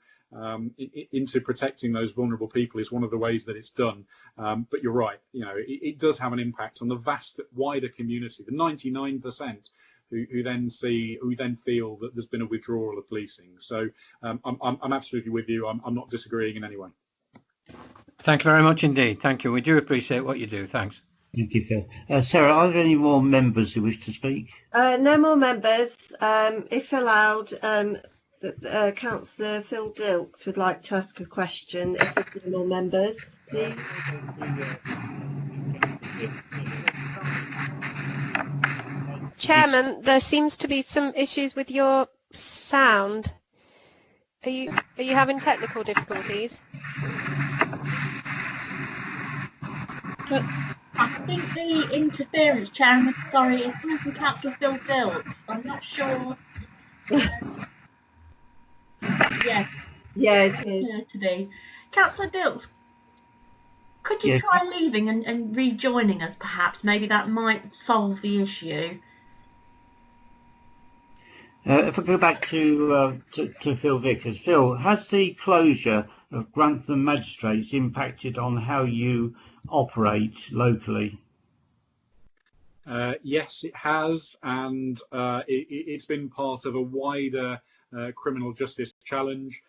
protecting those vulnerable people is one of the ways that it's done. But you're right, you know, it does have an impact on the vast wider community, the 99% who then feel that there's been a withdrawal of policing. So I'm absolutely with you. I'm not disagreeing in any way. Thank you very much indeed. Thank you. We do appreciate what you do. Thanks. Thank you, Phil. Sarah, are there any more members who wish to speak? No more members. If allowed, Councillor Phil Dilks would like to ask a question. If there's any more members, please. Chairman, there seems to be some issues with your sound. Are you having technical difficulties? I think the interference, Chairman, sorry, is coming from Councillor Phil Dilks. I'm not sure. Yes. Yeah, it is. To be. Councillor Dilks, could you try leaving and rejoining us, perhaps? Maybe that might solve the issue. If I go back to Phil Vickers. Phil, has the closure of Grantham Magistrates impacted on how you operate locally? Yes, it has, and it's been part of a wider criminal justice challenge.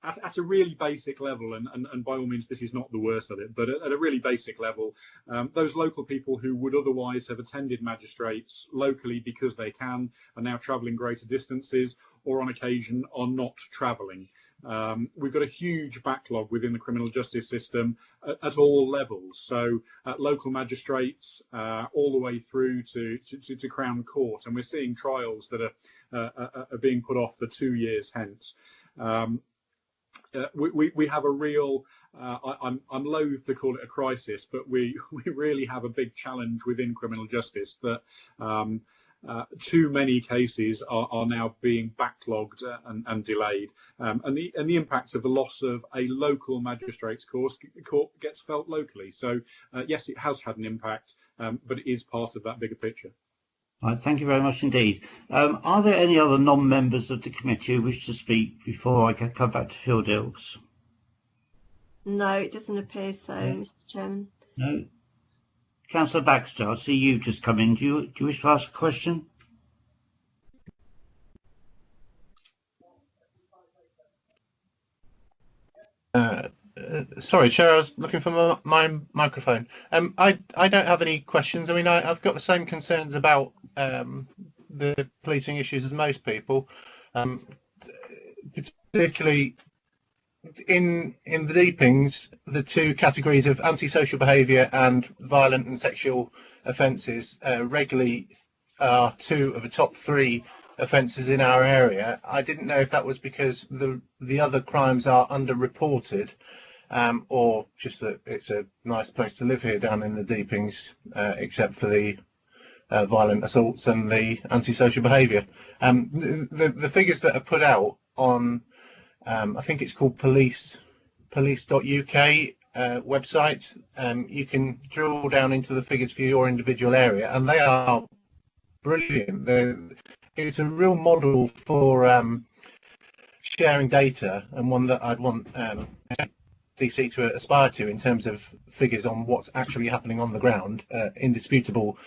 At a really basic level, and by all means this is not the worst of it, but at a really basic level, those local people who would otherwise have attended magistrates locally because they can are now travelling greater distances, or on occasion are not travelling. we've got a huge backlog within the criminal justice system at all levels. So at local magistrates, all the way through to Crown Court, and we're seeing trials that are being put off for 2 years hence. We have a real, I'm loath to call it a crisis, but we really have a big challenge within criminal justice that too many cases are now being backlogged and delayed, and the impact of the loss of a local magistrates court gets felt locally. So yes, it has had an impact, but it is part of that bigger picture. Right, thank you very much indeed. Are there any other non-members of the committee who wish to speak before I can come back to Phil Dilks? No, it doesn't appear so, No. Mr. Chairman. No. Councillor Baxter, I see you just come in. Do you wish to ask a question? Sorry, Chair, I was looking for my microphone. I don't have any questions. I mean, I've got the same concerns about the policing issues as most people, particularly in the deepings. The two categories of antisocial behaviour and violent and sexual offences regularly are two of the top 3 offences in our area. I didn't know if that was because the other crimes are underreported, or just that it's a nice place to live here down in the deepings, except for the violent assaults and the antisocial behaviour. The figures that are put out on, I think it's called police.uk website, you can drill down into the figures for your individual area, and they are brilliant. It's a real model for sharing data, and one that I'd want DC to aspire to in terms of figures on what's actually happening on the ground, indisputable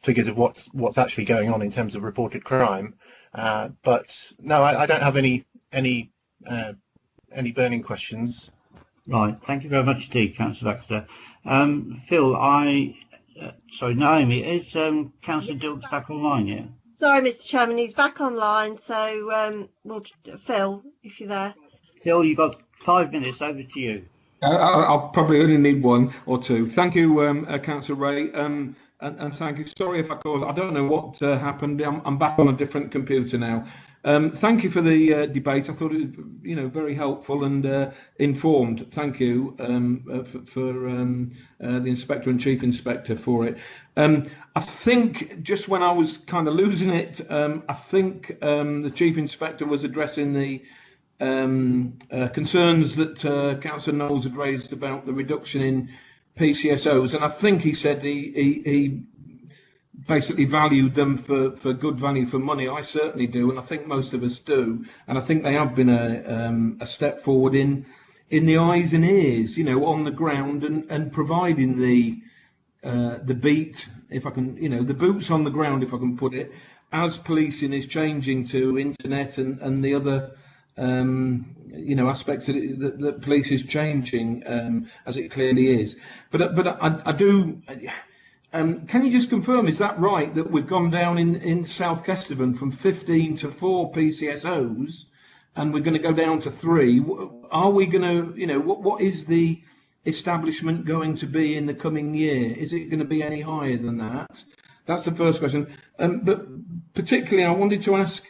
figures of what's actually going on in terms of reported crime. But no, I don't have any burning questions. Right, thank you very much indeed, Councillor Baxter. Phil, sorry, Naomi, is Councillor Dilks back online yet? Sorry, Mr. Chairman, he's back online. So, Phil, if you're there. Phil, you've got 5 minutes. Over to you. I'll probably only need 1 or 2. Thank you, Councillor Ray, and thank you. Sorry if I caused. I don't know what happened. I'm back on a different computer now. Thank you for the debate. I thought it was, very helpful and informed. Thank you for the Inspector and Chief Inspector for it. I think just when I was kind of losing it, I think the Chief Inspector was addressing the concerns that Councillor Knowles had raised about the reduction in PCSOs, and I think he said he basically valued them for good value for money. I certainly do, and I think most of us do, and I think they have been a step forward in the eyes and ears, on the ground, and providing the beat, if I can, the boots on the ground, if I can put it, as policing is changing to internet and the other aspects that police is changing, as it clearly is. But I do. Can you just confirm, is that right, that we've gone down in South Kesteven from 15 to 4 PCSOs, and we're going to go down to 3? Are we going to, what is the establishment going to be in the coming year? Is it going to be any higher than that? That's the first question. But particularly, I wanted to ask,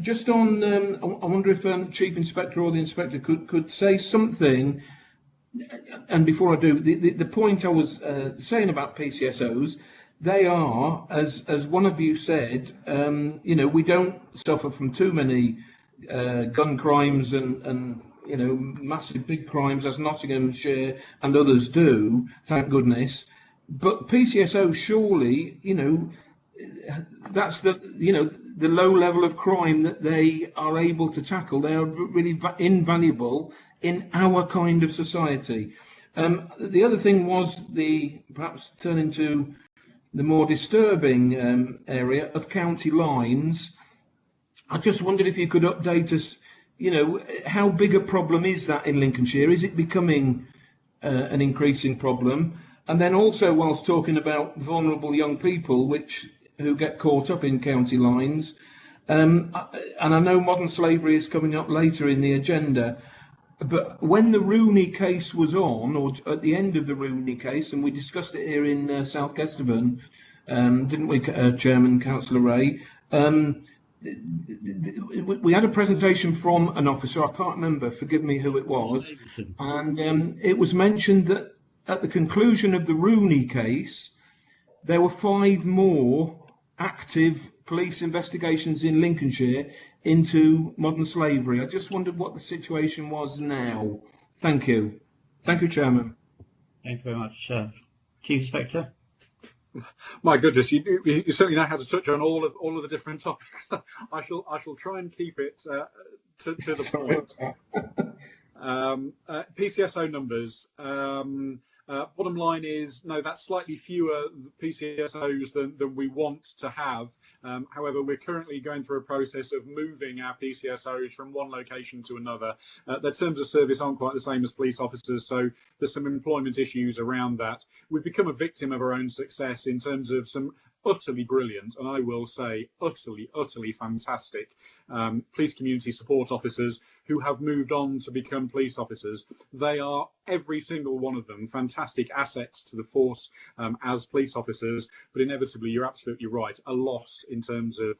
just on, I wonder if Chief Inspector or the Inspector could say something. And before I do, the point I was saying about PCSOs, they are, as one of you said, we don't suffer from too many gun crimes and massive big crimes as Nottinghamshire and others do, thank goodness. But PCSOs, surely, that's the low level of crime that they are able to tackle. They are really invaluable in our kind of society. The other thing was perhaps turning to the more disturbing area of county lines. I just wondered if you could update us, how big a problem is that in Lincolnshire? Is it becoming an increasing problem? And then also, whilst talking about vulnerable young people who get caught up in county lines, And I know modern slavery is coming up later in the agenda, but when the Rooney case was on, or at the end of the Rooney case, and we discussed it here in South Kesteven, didn't we, Chairman, Councillor Ray? We had a presentation from an officer, I can't remember, forgive me who it was, and it was mentioned that at the conclusion of the Rooney case, there were 5 more active police investigations in Lincolnshire into modern slavery. I just wondered what the situation was now. Thank you. Thank you, Chairman. Thank you very much, Chief Inspector. My goodness, you certainly know how to touch on all of the different topics. I shall try and keep it to the point. PCSO numbers. Bottom line is, no, that's slightly fewer PCSOs than we want to have. However, we're currently going through a process of moving our PCSOs from one location to another. Their terms of service aren't quite the same as police officers, so there's some employment issues around that. We've become a victim of our own success in terms of some utterly brilliant, and I will say utterly fantastic police community support officers who have moved on to become police officers. They are, every single one of them, fantastic assets to the force as police officers, but inevitably, you're absolutely right, a loss in terms of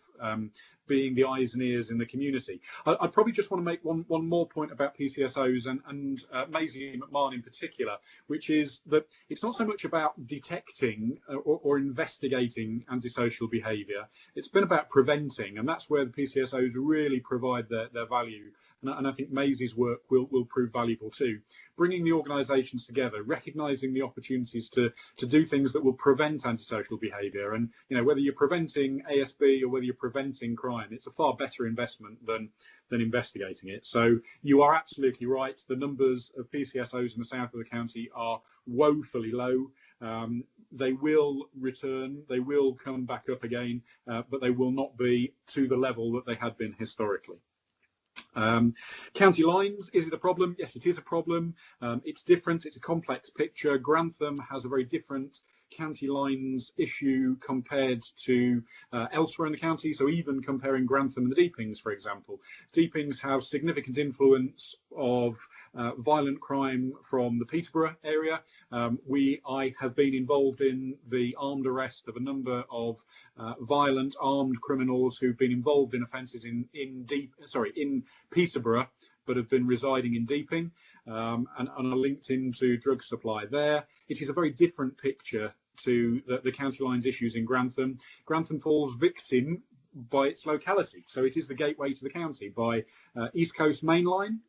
being the eyes and ears in the community. I probably just want to make one more point about PCSOs and Maisie McMahon in particular, which is that it's not so much about detecting or investigating antisocial behaviour. It's been about preventing, and that's where the PCSOs really provide their value. And I think Maisie's work will prove valuable too. Bringing the organisations together, recognising the opportunities to do things that will prevent antisocial behaviour, and whether you're preventing ASB or whether you're preventing crime, it's a far better investment than investigating it. So you are absolutely right. The numbers of PCSOs in the south of the county are woefully low. They will return, they will come back up again, but they will not be to the level that they had been historically. County lines, is it a problem? Yes, it is a problem. It's different, it's a complex picture. Grantham has a very different county lines issue compared to elsewhere in the county. So even comparing Grantham and the Deepings, for example, Deepings have significant influence of violent crime from the Peterborough area. I have been involved in the armed arrest of a number of violent armed criminals who've been involved in offences in Peterborough, but have been residing in Deeping and are linked into drug supply there. It is a very different picture to the county lines issues in Grantham. Grantham falls victim by its locality, so it is the gateway to the county by East Coast Main Line.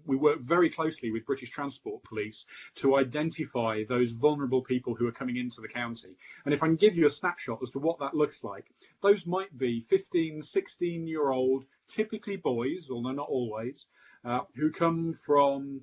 We work very closely with British Transport Police to identify those vulnerable people who are coming into the county. And if I can give you a snapshot as to what that looks like, those might be 15, 16-year-old, typically boys, although not always, who come from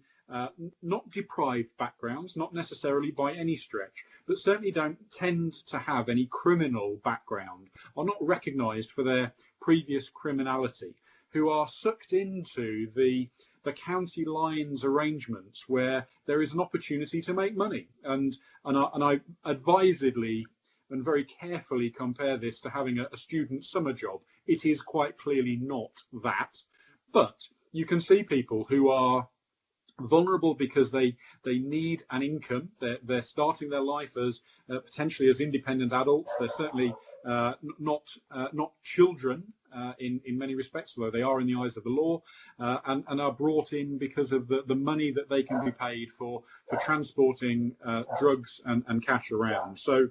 not deprived backgrounds, not necessarily by any stretch, but certainly don't tend to have any criminal background, are not recognised for their previous criminality, who are sucked into the county lines arrangements where there is an opportunity to make money. And I advisedly and very carefully compare this to having a student summer job. It is quite clearly not that, but you can see people who are vulnerable because they need an income. They're starting their life as potentially as independent adults. They're certainly not children in many respects, although they are in the eyes of the law, and are brought in because of the money that they can be paid for transporting drugs and cash around. So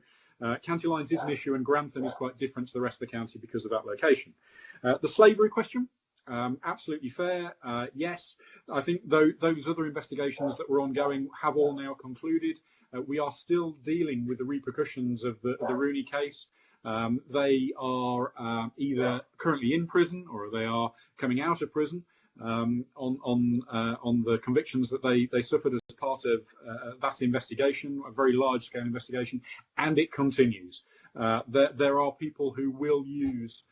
county lines is an issue, and Grantham is quite different to the rest of the county because of that location. The slavery question. Absolutely fair. Yes, I think those other investigations that were ongoing have all now concluded. We are still dealing with the repercussions of the Rooney case. They are either currently in prison or they are coming out of prison on the convictions that they suffered as part of that investigation, a very large-scale investigation, and it continues. There are people who will use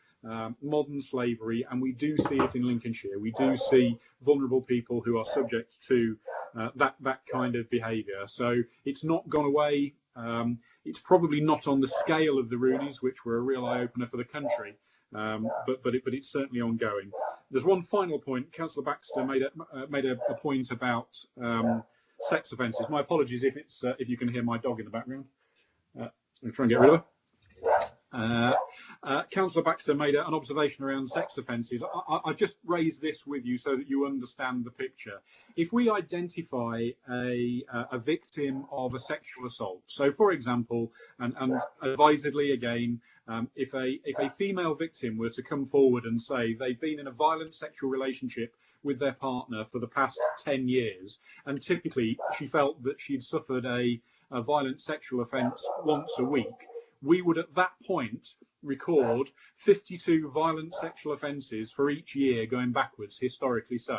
modern slavery, and we do see it in Lincolnshire. We do see vulnerable people who are subject to that kind of behaviour. So it's not gone away. It's probably not on the scale of the Rooneys, which were a real eye-opener for the country, but it's certainly ongoing. There's one final point. Councillor Baxter made a point about sex offences. My apologies if you can hear my dog in the background. I'm trying to get rid of her. Councillor Baxter made an observation around sex offences. I just raised this with you so that you understand the picture. If we identify a victim of a sexual assault, so for example, and advisedly again, if a female victim were to come forward and say they've been in a violent sexual relationship with their partner for the past 10 years, and typically she felt that she'd suffered a violent sexual offence once a week, we would at that point record 52 violent sexual offences for each year going backwards, historically so.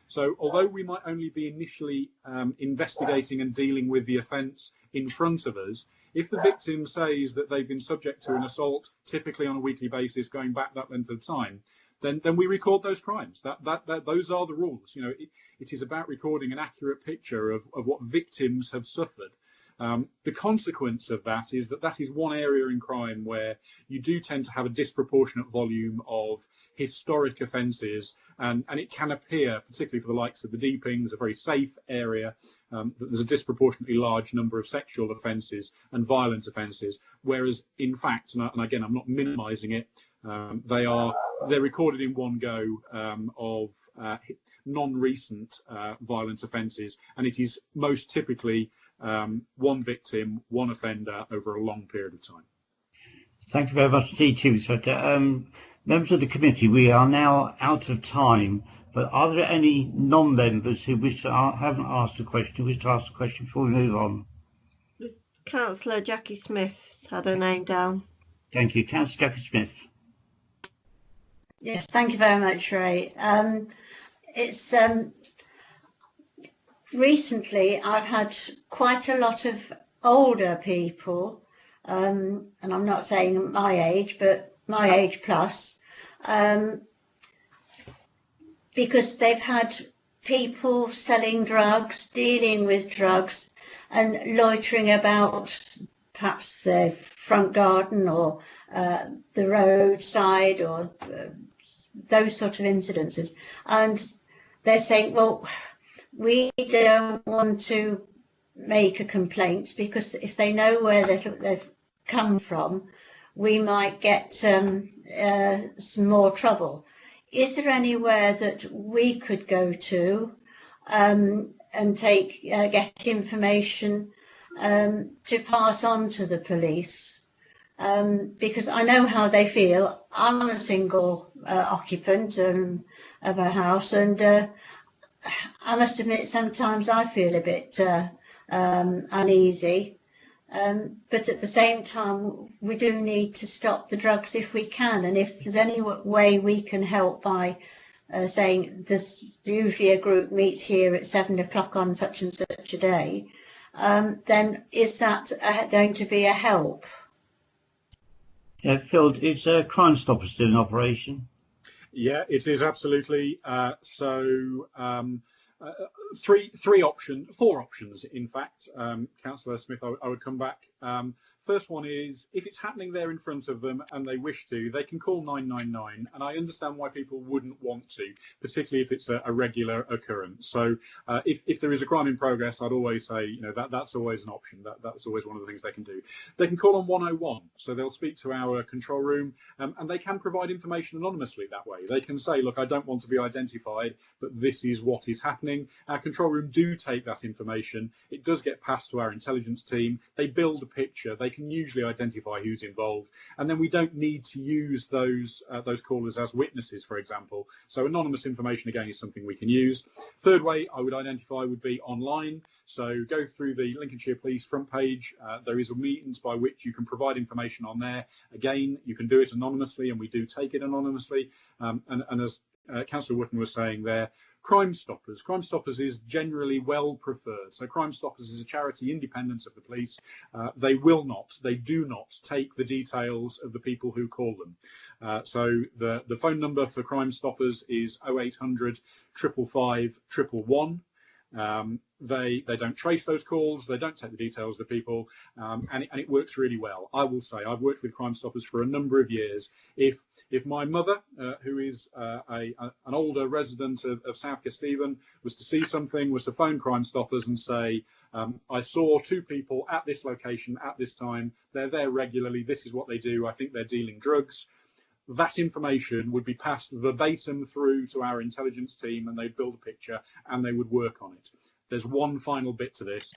So although we might only be initially investigating and dealing with the offence in front of us, if the victim says that they've been subject to an assault, typically on a weekly basis going back that length of time, then we record those crimes. Those are the rules. You know, it is about recording an accurate picture of what victims have suffered. The consequence of that is one area in crime where you do tend to have a disproportionate volume of historic offences, and it can appear, particularly for the likes of the Deepings, a very safe area, that there's a disproportionately large number of sexual offences and violent offences, whereas in fact, and again I'm not minimising it, they're recorded in one go of non-recent violent offences, and it is most typically one victim, one offender over a long period of time. Thank you very much indeed, Chief Inspector. Members of the committee, we are now out of time, but are there any non-members who wish to haven't asked a question, who wish to ask a question before we move on? Councillor Jackie Smith's had her name down. Thank you. Councillor Jackie Smith. Yes, thank you very much, Ray. It's recently I've had quite a lot of older people, and I'm not saying my age, but my age plus, because they've had people selling drugs, dealing with drugs, and loitering about perhaps their front garden or the roadside or those sort of incidences. And they're saying, well, we don't want to make a complaint because if they know where they've come from, we might get some more trouble. Is there anywhere that we could go to and get information to pass on to the police? Because I know how they feel. I'm a single occupant of a house, and I must admit sometimes I feel a bit uneasy. But at the same time, we do need to stop the drugs if we can. And if there's any way we can help by saying there's usually a group meets here at 7 o'clock on such and such a day, then is that going to be a help? Yeah, Phil, is Crime Stoppers doing an operation? Yeah, it is absolutely. Four options, in fact. Councillor Smith, I would come back. First one is, if it's happening there in front of them and they wish to, they can call 999, and I understand why people wouldn't want to, particularly if it's a regular occurrence. So if there is a crime in progress, I'd always say, you know, that's always an option. That's always one of the things they can do. They can call on 101, so they'll speak to our control room, and they can provide information anonymously that way. They can say, look, I don't want to be identified, but this is what is happening. Our control room do take that information. It does get passed to our intelligence team. They build a picture. They can usually identify who's involved, and then we don't need to use those callers as witnesses, for example. So anonymous information again is something we can use. Third way I would identify would be online. So go through the Lincolnshire Police front page. There is a means by which you can provide information on there. Again, you can do it anonymously, and we do take it anonymously. And as Councillor Wootton was saying there, Crime Stoppers. Crime Stoppers is generally well preferred. So Crime Stoppers is a charity independent of the police. They do not take the details of the people who call them. So the phone number for Crime Stoppers is 0800 555 111. They don't trace those calls, they don't take the details of the people, and it works really well. I will say I've worked with Crime Stoppers for a number of years. If my mother, who is an older resident of South Kesteven, was to see something, was to phone Crime Stoppers and say, I saw 2 people at this location at this time, they're there regularly, this is what they do, I think they're dealing drugs, that information would be passed verbatim through to our intelligence team, and they'd build a picture and they would work on it. There's one final bit to this.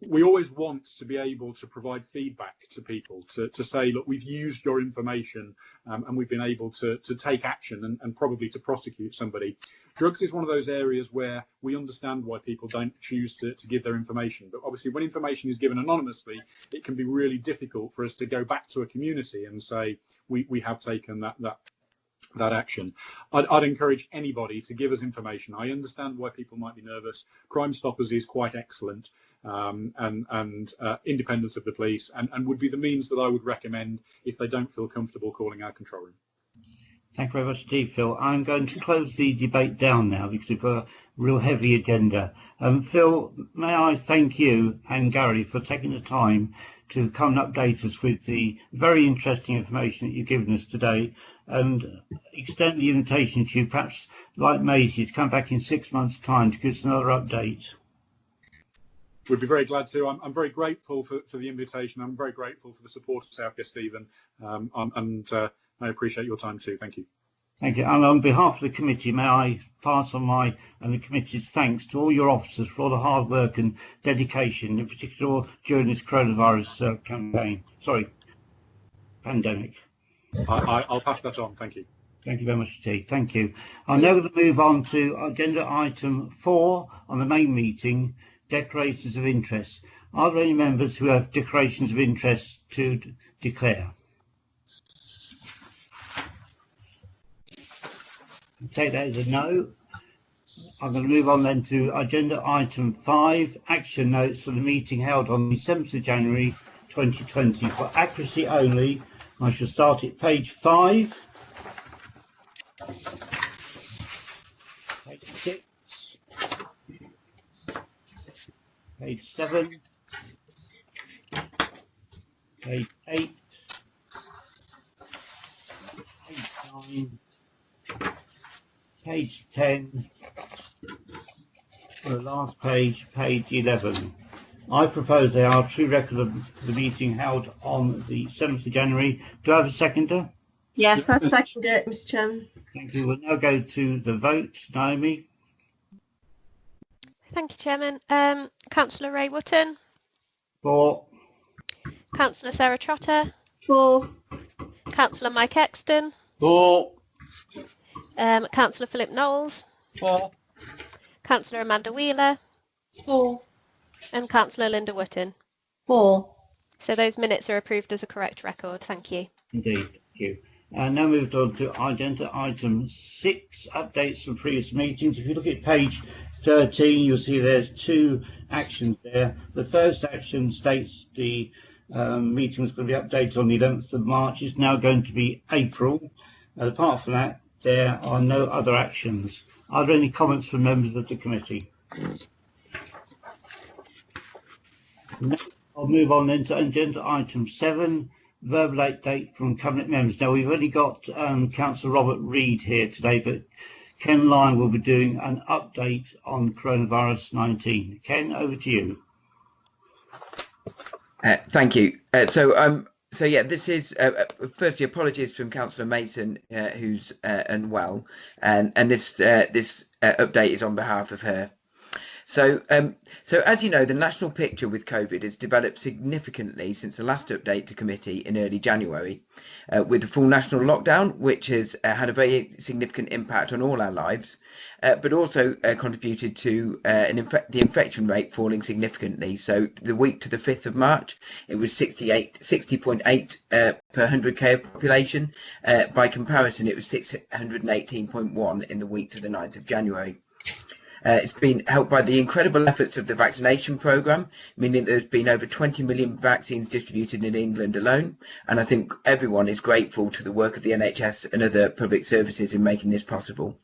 We always want to be able to provide feedback to people, to say, look, we've used your information and we've been able to take action and probably to prosecute somebody. Drugs is one of those areas where we understand why people don't choose to give their information. But obviously, when information is given anonymously, it can be really difficult for us to go back to a community and say, we have taken that action. I'd encourage anybody to give us information. I understand why people might be nervous. Crime Stoppers is quite excellent and independent of the police, and would be the means that I would recommend if they don't feel comfortable calling our control room. Thank you very much indeed, Phil. I'm going to close the debate down now because we've got a real heavy agenda. Phil, may I thank you and Gary for taking the time to come and update us with the very interesting information that you've given us today, and extend the invitation to you, perhaps like Maisie, to come back in 6 months' time to give us another update. Would be very glad to. I'm very grateful for the invitation. I'm very grateful for the support of South Kesteven, and I appreciate your time too. Thank you. Thank you. And on behalf of the committee, may I pass on my and the committee's thanks to all your officers for all the hard work and dedication, in particular during this coronavirus pandemic. I'll pass that on. Thank you. Thank you very much indeed. Thank you. I'm now going to move on to agenda item 4 on the main meeting, declarations of interest. Are there any members who have declarations of interest to declare? Take that as a no. I'm going to move on then to agenda item 5, action notes for the meeting held on the 7th of January 2020. For accuracy only, I shall start at page 5, page 6, page 7, page 8, page 9, page 10, and the last page, page 11. I propose they are a true record of the meeting held on the 7th of January. Do I have a seconder? Yes, I second it, Mr. Chairman. Thank you. We'll now go to the vote. Naomi? Thank you, Chairman. Councillor Ray Wootton. 4. Councillor Sarah Trotter. 4. Councillor Mike Exton. 4. Councillor Philip Knowles. 4. Councillor Amanda Wheeler. 4. And Councillor Linda Wootton. 4. So those minutes are approved as a correct record. Thank you. Indeed. Thank you. Now moved on to agenda item 6, updates from previous meetings. If you look at page 13, you'll see there's 2 actions there. The first action states the meeting was going to be updated on the 11th of March. It's now going to be April. Apart from that, there are no other actions. Are there any comments from members of the committee? Next, I'll move on then to agenda item 7, verbal update from Cabinet members. Now, we've only got Councillor Robert Reid here today, but Ken Lyon will be doing an update on coronavirus 19. Ken, over to you. Thank you. So yeah, this is firstly apologies from Councillor Mason, who's unwell, and this update is on behalf of her. So as you know, the national picture with COVID has developed significantly since the last update to committee in early January, with the full national lockdown, which has had a very significant impact on all our lives, but also contributed to the infection rate falling significantly. So the week to the 5th of March, it was 60.8 per 100k of population. By comparison, it was 618.1 in the week to the 9th of January. It's been helped by the incredible efforts of the vaccination programme, meaning there's been over 20 million vaccines distributed in England alone, and I think everyone is grateful to the work of the NHS and other public services in making this possible.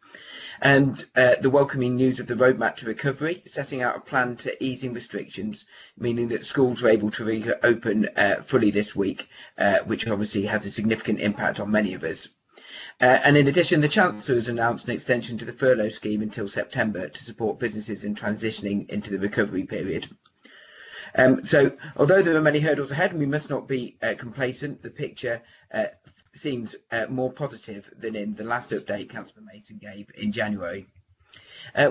and the welcoming news of the roadmap to recovery, setting out a plan to easing restrictions, meaning that schools were able to reopen fully this week, which obviously has a significant impact on many of us. And in addition, the Chancellor has announced an extension to the furlough scheme until September to support businesses in transitioning into the recovery period. So although there are many hurdles ahead and we must not be complacent, the picture seems more positive than in the last update Councillor Mason gave in January.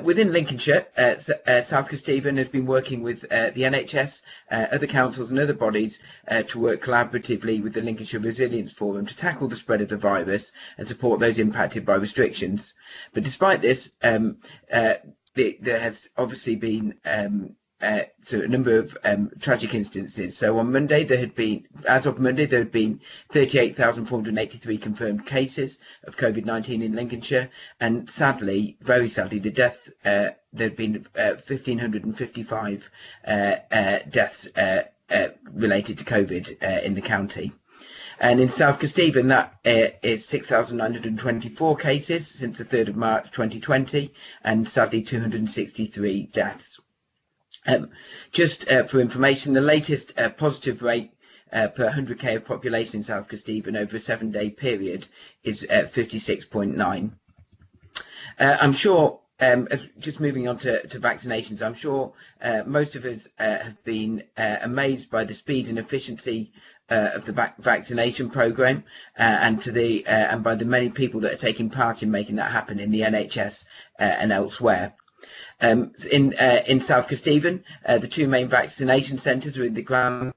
Within Lincolnshire, South Kesteven has been working with the NHS, other councils and other bodies to work collaboratively with the Lincolnshire Resilience Forum to tackle the spread of the virus and support those impacted by restrictions. But despite this, there has obviously been so a number of tragic instances. So on Monday, as of Monday, there had been 38,483 confirmed cases of COVID-19 in Lincolnshire, and sadly, very sadly, the death there had been 1,555 deaths related to COVID in the county. And in South Kesteven, that is 6,924 cases since the 3rd of March 2020, and sadly 263 deaths. Just for information, the latest positive rate per 100k of population in South Kesteven over a 7-day period is 56.9. I'm sure, just moving on to vaccinations, I'm sure most of us have been amazed by the speed and efficiency of the vaccination programme and by the many people that are taking part in making that happen in the NHS and elsewhere. In South Kesteven, the two main vaccination centres are in the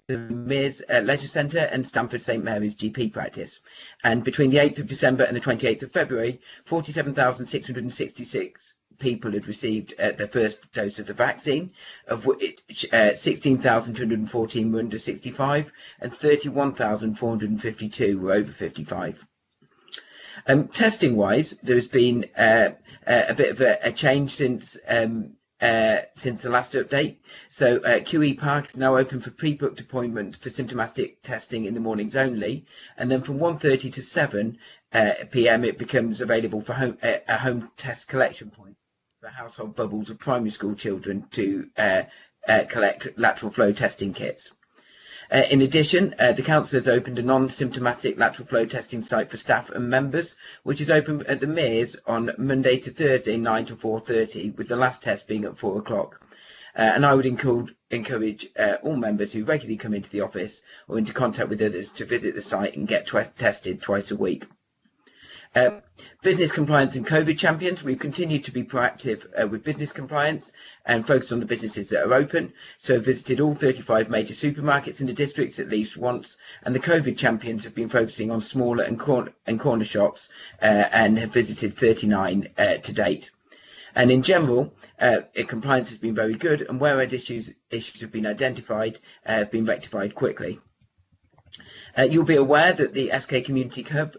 Mears Leisure Centre and Stamford St Mary's GP practice. And between the 8th of December and the 28th of February, 47,666 people had received their first dose of the vaccine, of which 16,214 were under 65 and 31,452 were over 55. Testing-wise, there's been a bit of a change since the last update. So QE Park is now open for pre-booked appointment for symptomatic testing in the mornings only, and then from 1:30 to 7 p.m. it becomes available for a home test collection point for household bubbles of primary school children to collect lateral flow testing kits. In addition, the council has opened a non-symptomatic lateral flow testing site for staff and members, which is open at the Mears on Monday to Thursday, 9 to 4:30, with the last test being at 4 o'clock. And I would encourage all members who regularly come into the office or into contact with others to visit the site and get tested twice a week. Business compliance and COVID champions. We've continued to be proactive with business compliance and focused on the businesses that are open. So visited all 35 major supermarkets in the districts at least once, and the COVID champions have been focusing on smaller and corner shops and have visited 39 to date. And in general, compliance has been very good, and where issues have been identified, have been rectified quickly. You'll be aware that the SK Community Hub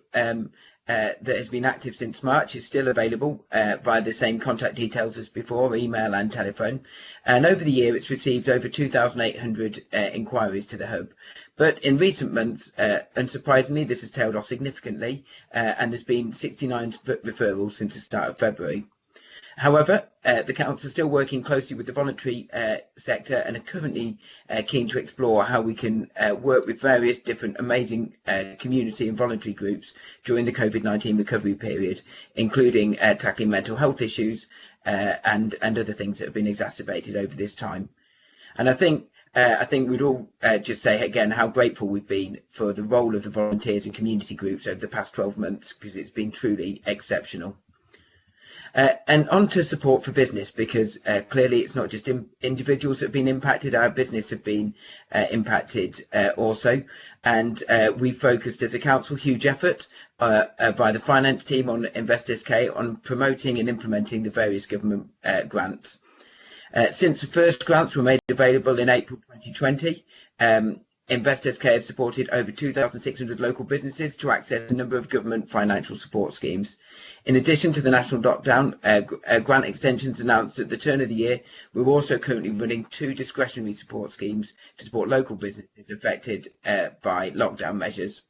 that has been active since March is still available via the same contact details as before, email and telephone. And over the year, it's received over 2,800 inquiries to the hub. But in recent months, unsurprisingly, this has tailed off significantly, and there's been 69 referrals since the start of February. However, the council is still working closely with the voluntary sector and are currently keen to explore how we can work with various different amazing community and voluntary groups during the COVID-19 recovery period, including tackling mental health issues and other things that have been exacerbated over this time. And I think we'd all just say again how grateful we've been for the role of the volunteers and community groups over the past 12 months, because it's been truly exceptional. And on to support for business, because clearly it's not just individuals that have been impacted, our business have been impacted also. And we focused as a council, huge effort by the finance team on InvestSK on promoting and implementing the various government grants. Since the first grants were made available in April 2020, InvestSK have supported over 2,600 local businesses to access a number of government financial support schemes. In addition to the national lockdown grant extensions announced at the turn of the year, we're also currently running 2 discretionary support schemes to support local businesses affected by lockdown measures.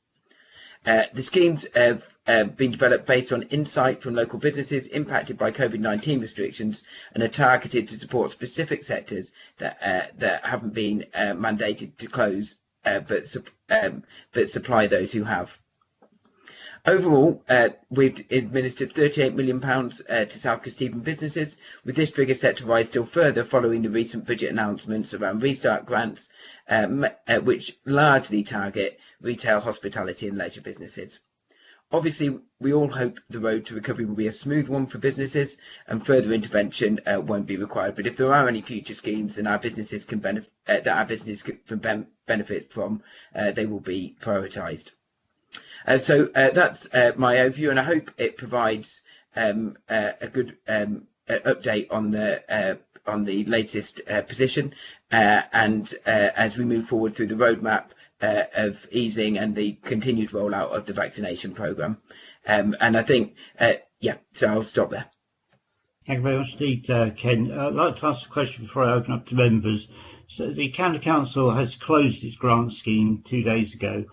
The schemes have been developed based on insight from local businesses impacted by COVID-19 restrictions and are targeted to support specific sectors that haven't been mandated to close, but supply those who have. Overall, we've administered £38 million to South Kesteven businesses, with this figure set to rise still further following the recent budget announcements around restart grants, which largely target retail, hospitality and leisure businesses. Obviously, we all hope the road to recovery will be a smooth one for businesses and further intervention won't be required. But if there are any future schemes and our businesses can benefit, benefit from, they will be prioritised. So that's my overview, and I hope it provides a good update on the latest position, and as we move forward through the roadmap of easing and the continued rollout of the vaccination programme. And I think, yeah, so I'll stop there. Thank you very much indeed, Ken. I'd like to ask a question before I open up to members. So the County Council has closed its grant scheme 2 days ago.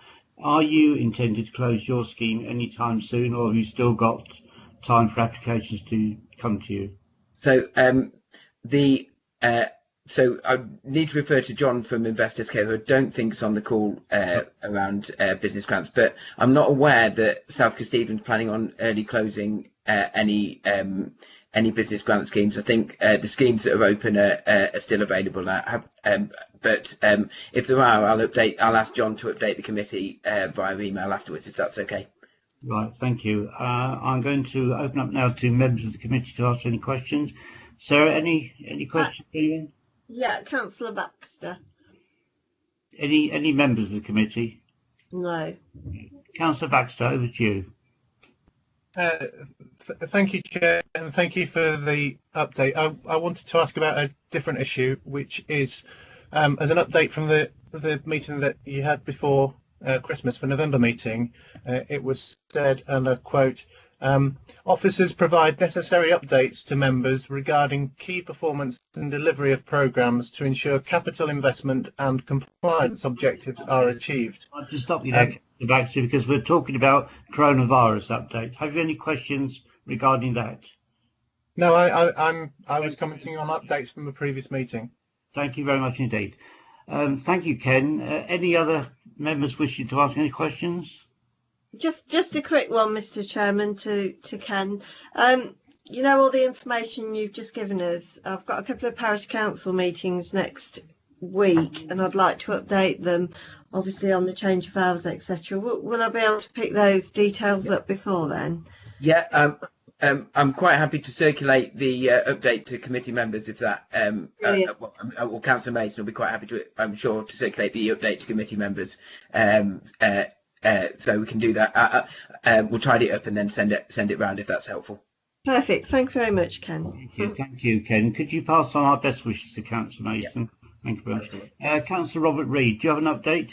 Are you intended to close your scheme anytime soon, or have you still got time for applications to come to you? So so I need to refer to John from Investors Care, who I don't think is on the call around business grants, but I'm not aware that South Kesteven's planning on early closing any business grant schemes. I think the schemes that are open are still available. But if there are, I'll ask John to update the committee via email afterwards, if that's okay. Right, thank you. I'm going to open up now to members of the committee to ask any questions. Sarah, any questions? Anyone? Yeah, Councillor Baxter. Any members of the committee? No. Councillor Baxter, over to you. Thank you, Chair, and thank you for the update. I wanted to ask about a different issue, which is as an update from the meeting that you had before Christmas, for November meeting. It was said, and I quote, officers provide necessary updates to members regarding key performance and delivery of programmes to ensure capital investment and compliance objectives are achieved. I'll just stop you there, Baxter, because we're talking about coronavirus update. Have you any questions regarding that? No, I was commenting on updates from the previous meeting. Thank you very much indeed. Thank you, Ken. Any other members wishing to ask any questions? Just a quick one, Mr. Chairman, to Ken. You know, all the information you've just given us, I've got a couple of parish council meetings next week, and I'd like to update them, obviously, on the change of hours, etc. Will I be able to pick those details up before then? Yeah, I'm quite happy to circulate the update to committee members if that. Well, Councillor Mason will be quite happy to, I'm sure, to circulate the update to committee members. So we can do that. We'll tidy it up and then send it round if that's helpful. Perfect. Thank you very much, Ken. Thank you, Ken. Could you pass on our best wishes to Councillor Mason? Yeah. Thank you very much. Councillor Robert Reid, do you have an update?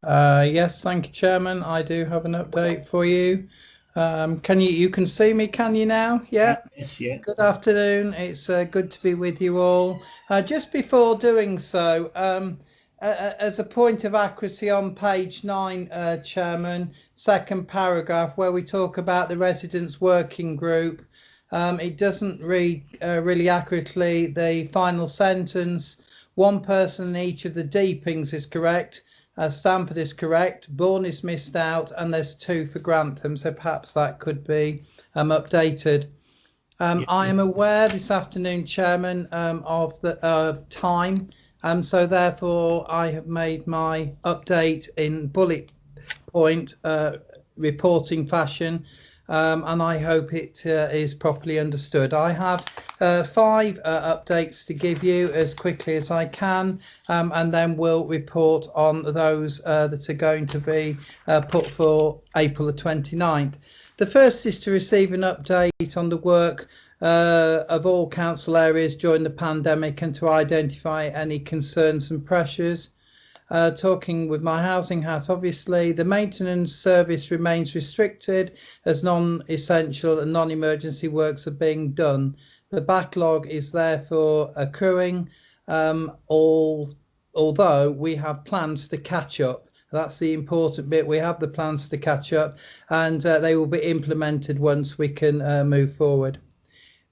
Yes, thank you, Chairman. I do have an update for you. Can you can see me, can you now? Yeah. Yes, yeah. Good afternoon. It's good to be with you all. Just before doing so, as a point of accuracy, on page 9, Chairman, second paragraph, where we talk about the residents working group, it doesn't read really accurately. The final sentence, one person in each of the deepings is correct. Stamford is correct, Bourne is missed out, and there's 2 for Grantham, so perhaps that could be updated. I am aware this afternoon, Chairman, of the time, so therefore I have made my update in bullet point reporting fashion, and I hope it is properly understood. I have 5 updates to give you as quickly as I can, and then we'll report on those that are going to be put for April the 29th. The first is to receive an update on the work of all council areas during the pandemic and to identify any concerns and pressures. Talking with my housing hat, obviously, the maintenance service remains restricted as non-essential and non-emergency works are being done. The backlog is therefore accruing, although we have plans to catch up That's the important bit. We have the plans to catch up, and they will be implemented once we can move forward.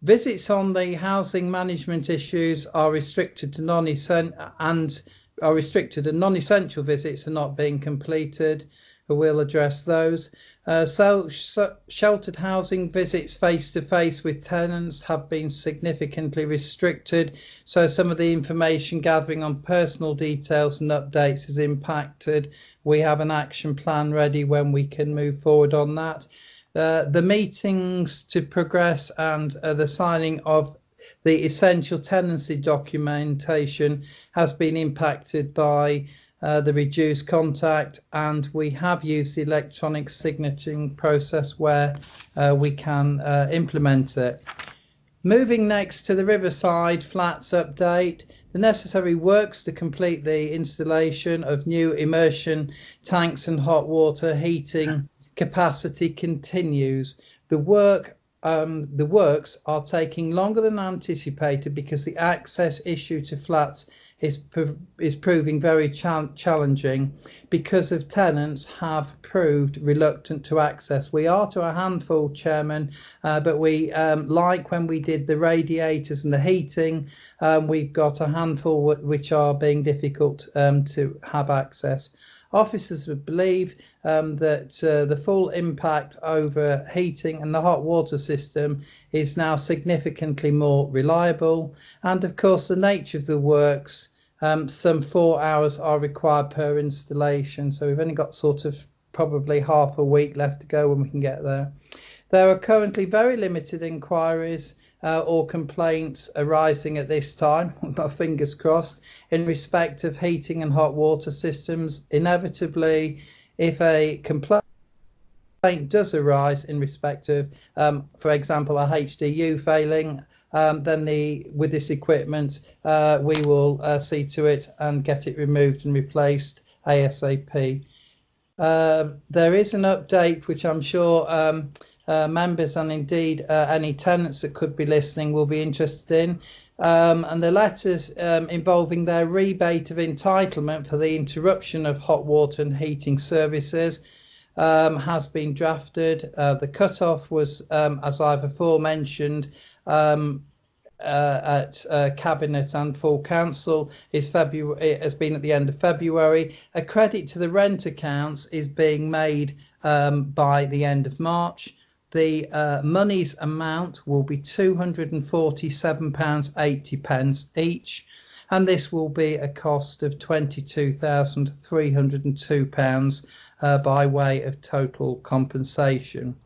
Visits on the housing management issues are restricted to non-essential visits are not being completed. We'll address those. Sheltered housing visits face-to-face with tenants have been significantly restricted, so some of the information gathering on personal details and updates is impacted. We have an action plan ready when we can move forward on that. The meetings to progress and the signing of the essential tenancy documentation has been impacted by the reduced contact, and we have used the electronic signaturing process where we can implement it. Moving next to the Riverside Flats update, the necessary works to complete the installation of new immersion tanks and hot water heating capacity continues. The works are taking longer than anticipated because the access issue to flats is proving very challenging because of tenants have proved reluctant to access. We are to a handful, Chairman, but we like when we did the radiators and the heating, we've got a handful which are being difficult to have access. Officers believe that the full impact over heating and the hot water system is now significantly more reliable. And of course, the nature of the works, some 4 hours are required per installation. So we've only got sort of probably half a week left to go when we can get there. There are currently very limited inquiries or complaints arising at this time, my fingers crossed, in respect of heating and hot water systems. Inevitably, if a complaint does arise in respect of, for example, a HDU failing, then with this equipment, we will see to it and get it removed and replaced ASAP. There is an update which I'm sure members and indeed any tenants that could be listening will be interested in, and the letters involving their rebate of entitlement for the interruption of hot water and heating services has been drafted. The cut-off was, as I've aforementioned, at Cabinet and full council is February. It has been at the end of February. A credit to the rent accounts is being made by the end of March. The money's amount will be £247.80 each, and this will be a cost of £22,302 by way of total compensation.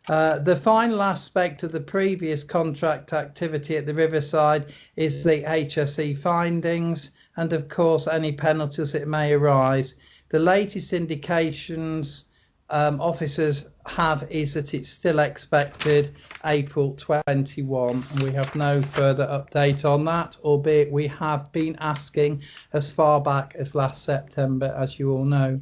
The final aspect of the previous contract activity at the Riverside is the HSE findings and, of course, any penalties that may arise. The latest indications officers have is that it's still expected April 21, and we have no further update on that, albeit we have been asking as far back as last September, as you all know.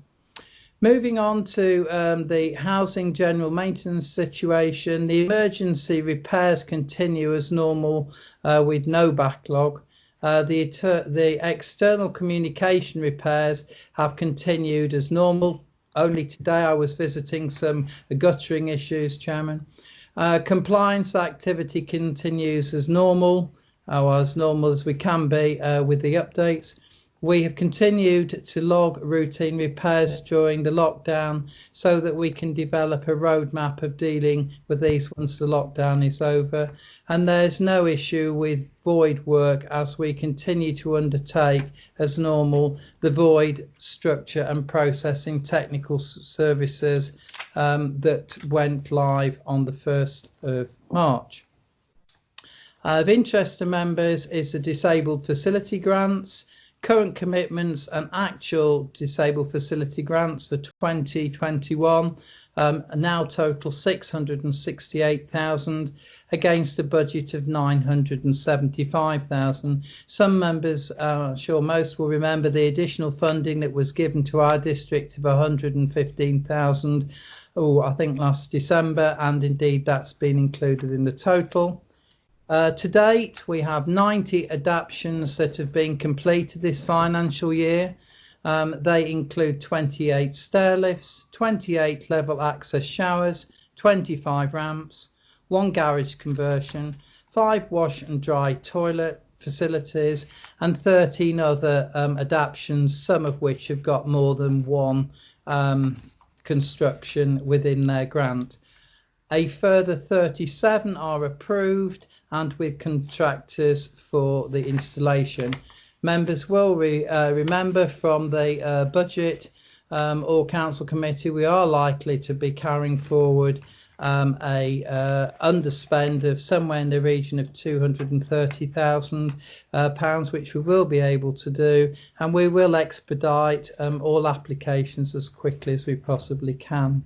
Moving on to the housing general maintenance situation, the emergency repairs continue as normal with no backlog. The external communication repairs have continued as normal. Only today I was visiting some guttering issues, Chairman. Compliance activity continues as normal, or as normal as we can be with the updates. We have continued to log routine repairs during the lockdown so that we can develop a roadmap of dealing with these once the lockdown is over. And there's no issue with void work as we continue to undertake as normal the void structure and processing technical services that went live on the 1st of March. Of interest to members is the disabled facility grants. Current commitments and actual disabled facility grants for 2021 now total 668,000 against a budget of 975,000. Some members, I'm sure most will remember the additional funding that was given to our district of 115,000, I think last December, and indeed that's been included in the total. To date, we have 90 adaptations that have been completed this financial year. They include 28 stair lifts, 28 level access showers, 25 ramps, 1 garage conversion, 5 wash and dry toilet facilities, and 13 other adaptations, some of which have got more than one construction within their grant. A further 37 are approved and with contractors for the installation. Members will remember from the budget or council committee, we are likely to be carrying forward a underspend of somewhere in the region of £230,000, which we will be able to do, and we will expedite all applications as quickly as we possibly can.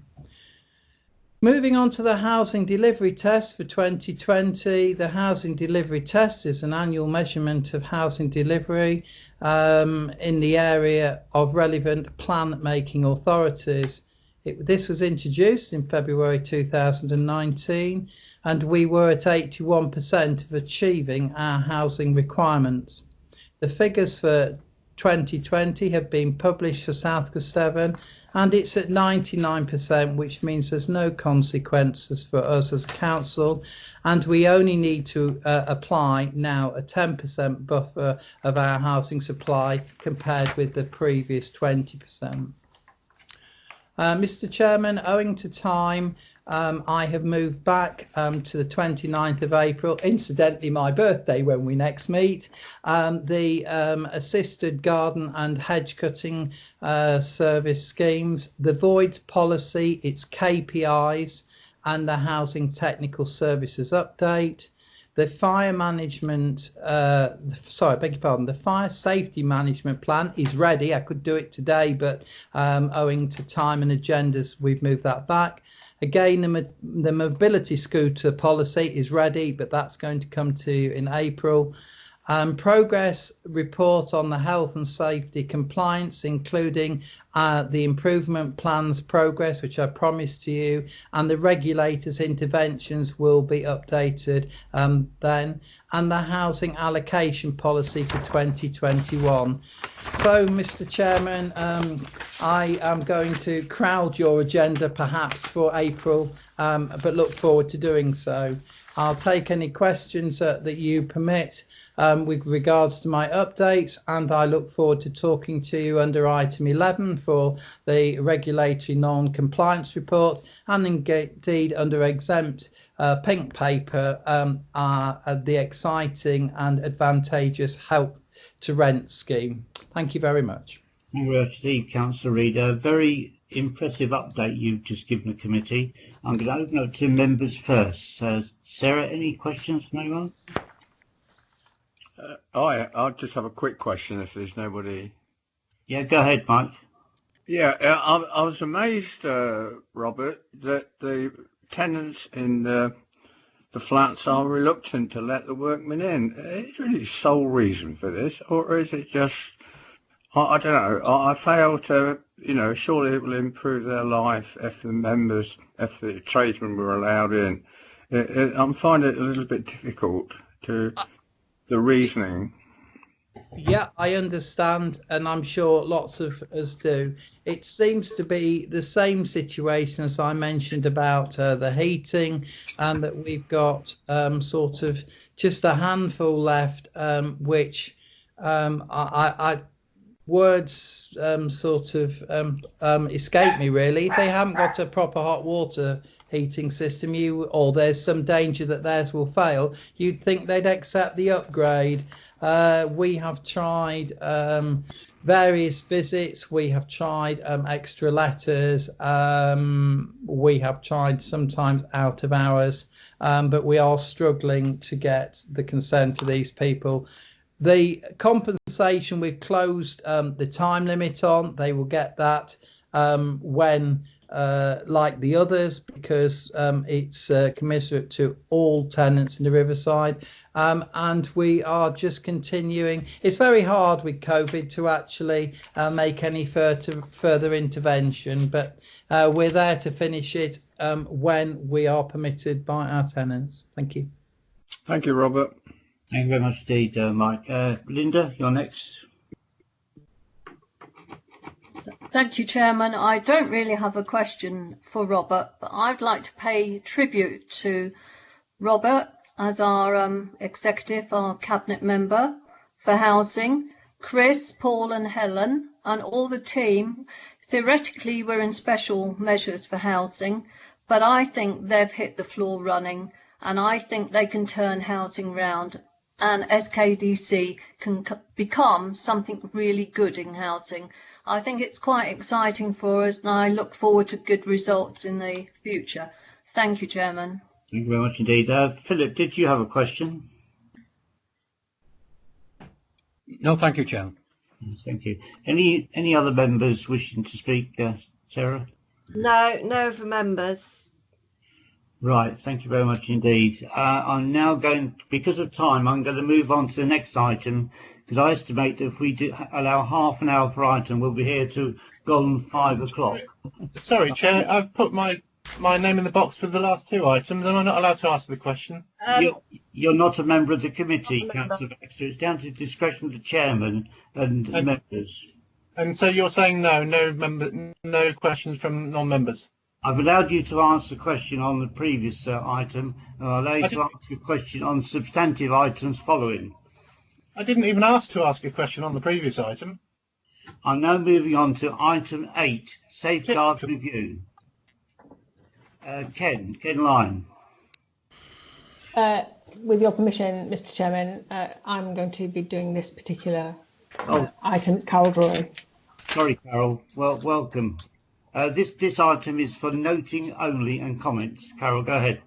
Moving on to the housing delivery test for 2020. The housing delivery test is an annual measurement of housing delivery in the area of relevant plan-making authorities. This was introduced in February 2019, and we were at 81% of achieving our housing requirements. The figures for 2020 have been published for South Kesteven, and it's at 99%, which means there's no consequences for us as a council, and we only need to apply now a 10% buffer of our housing supply compared with the previous 20%. Mr. Chairman, owing to time, I have moved back to the 29th of April, incidentally my birthday when we next meet, the assisted garden and hedge cutting service schemes, the voids policy, its KPIs and the housing technical services update, the fire management, the fire safety management plan is ready. I could do it today, but owing to time and agendas, we've moved that back. Again, the mobility scooter policy is ready, but that's going to come to you in April. Progress report on the health and safety compliance, including the improvement plans progress, which I promised to you, and the regulators' interventions will be updated then, and the housing allocation policy for 2021. So, Mr. Chairman, I am going to crowd your agenda perhaps for April, but look forward to doing so. I'll take any questions that you permit with regards to my updates, and I look forward to talking to you under item 11 for the regulatory non-compliance report, and indeed under exempt pink paper, the exciting and advantageous help to rent scheme. Thank you very much. Thank you very much indeed, Councillor Reid. A very impressive update you've just given the committee. I'm going to open up to members first. Sarah, any questions from anyone? I'll just have a quick question if there's nobody. Yeah, go ahead, Mike. Yeah, I was amazed, Robert, that the tenants in the flats are reluctant to let the workmen in. Is there any sole reason for this, or is it just, I don't know, I fail to, surely it will improve their life if the tradesmen were allowed in. I'm finding it a little bit difficult to the reasoning. Yeah, I understand, and I'm sure lots of us do. It seems to be the same situation as I mentioned about the heating, and that we've got sort of just a handful left, which words sort of escape me really. If they haven't got a proper hot water heating system, or there's some danger that theirs will fail, you'd think they'd accept the upgrade. We have tried various visits, we have tried extra letters, we have tried sometimes out of hours, but we are struggling to get the consent of these people. The compensation we've closed the time limit on, they will get that when like the others, because it's commensurate to all tenants in the Riverside, and we are just continuing. It's very hard with COVID to actually make any further intervention, but we're there to finish it when we are permitted by our tenants. Thank you. Thank you, Robert. Thank you very much indeed, Mike. Linda, you're next. Thank you, Chairman. I don't really have a question for Robert, but I'd like to pay tribute to Robert as our executive, our cabinet member for housing, Chris, Paul and Helen and all the team. Theoretically, we're in special measures for housing, but I think they've hit the floor running and I think they can turn housing round and Skdc can become something really good in housing. I think it's quite exciting for us and I look forward to good results in the future. Thank you, Chairman. Thank you very much indeed. Philip, did you have a question? No, thank you, Chairman. Thank you. Any other members wishing to speak, Sarah? No, no other members. Right, thank you very much indeed. I'm now going, because of time, I'm going to move on to the next item, because I estimate that if we do allow half an hour per item, we'll be here to go on 5 o'clock. Sorry, Chair, I've put my name in the box for the last 2 items. Am I not allowed to answer the question? You're not a member of the committee, Councillor Baxter. It's down to the discretion of the chairman and members. And so you're saying no questions from non-members? I've allowed you to answer a question on the previous item, and I'll allow you to answer a question on substantive items following. I didn't even ask to ask a question on the previous item. I'm now moving on to item 8, safeguard review. Ken Lyon. With your permission, Mr. Chairman, I'm going to be doing this particular item. It's Carol Drury. Sorry, Carol. Well, welcome. This item is for noting only and comments. Carol, go ahead.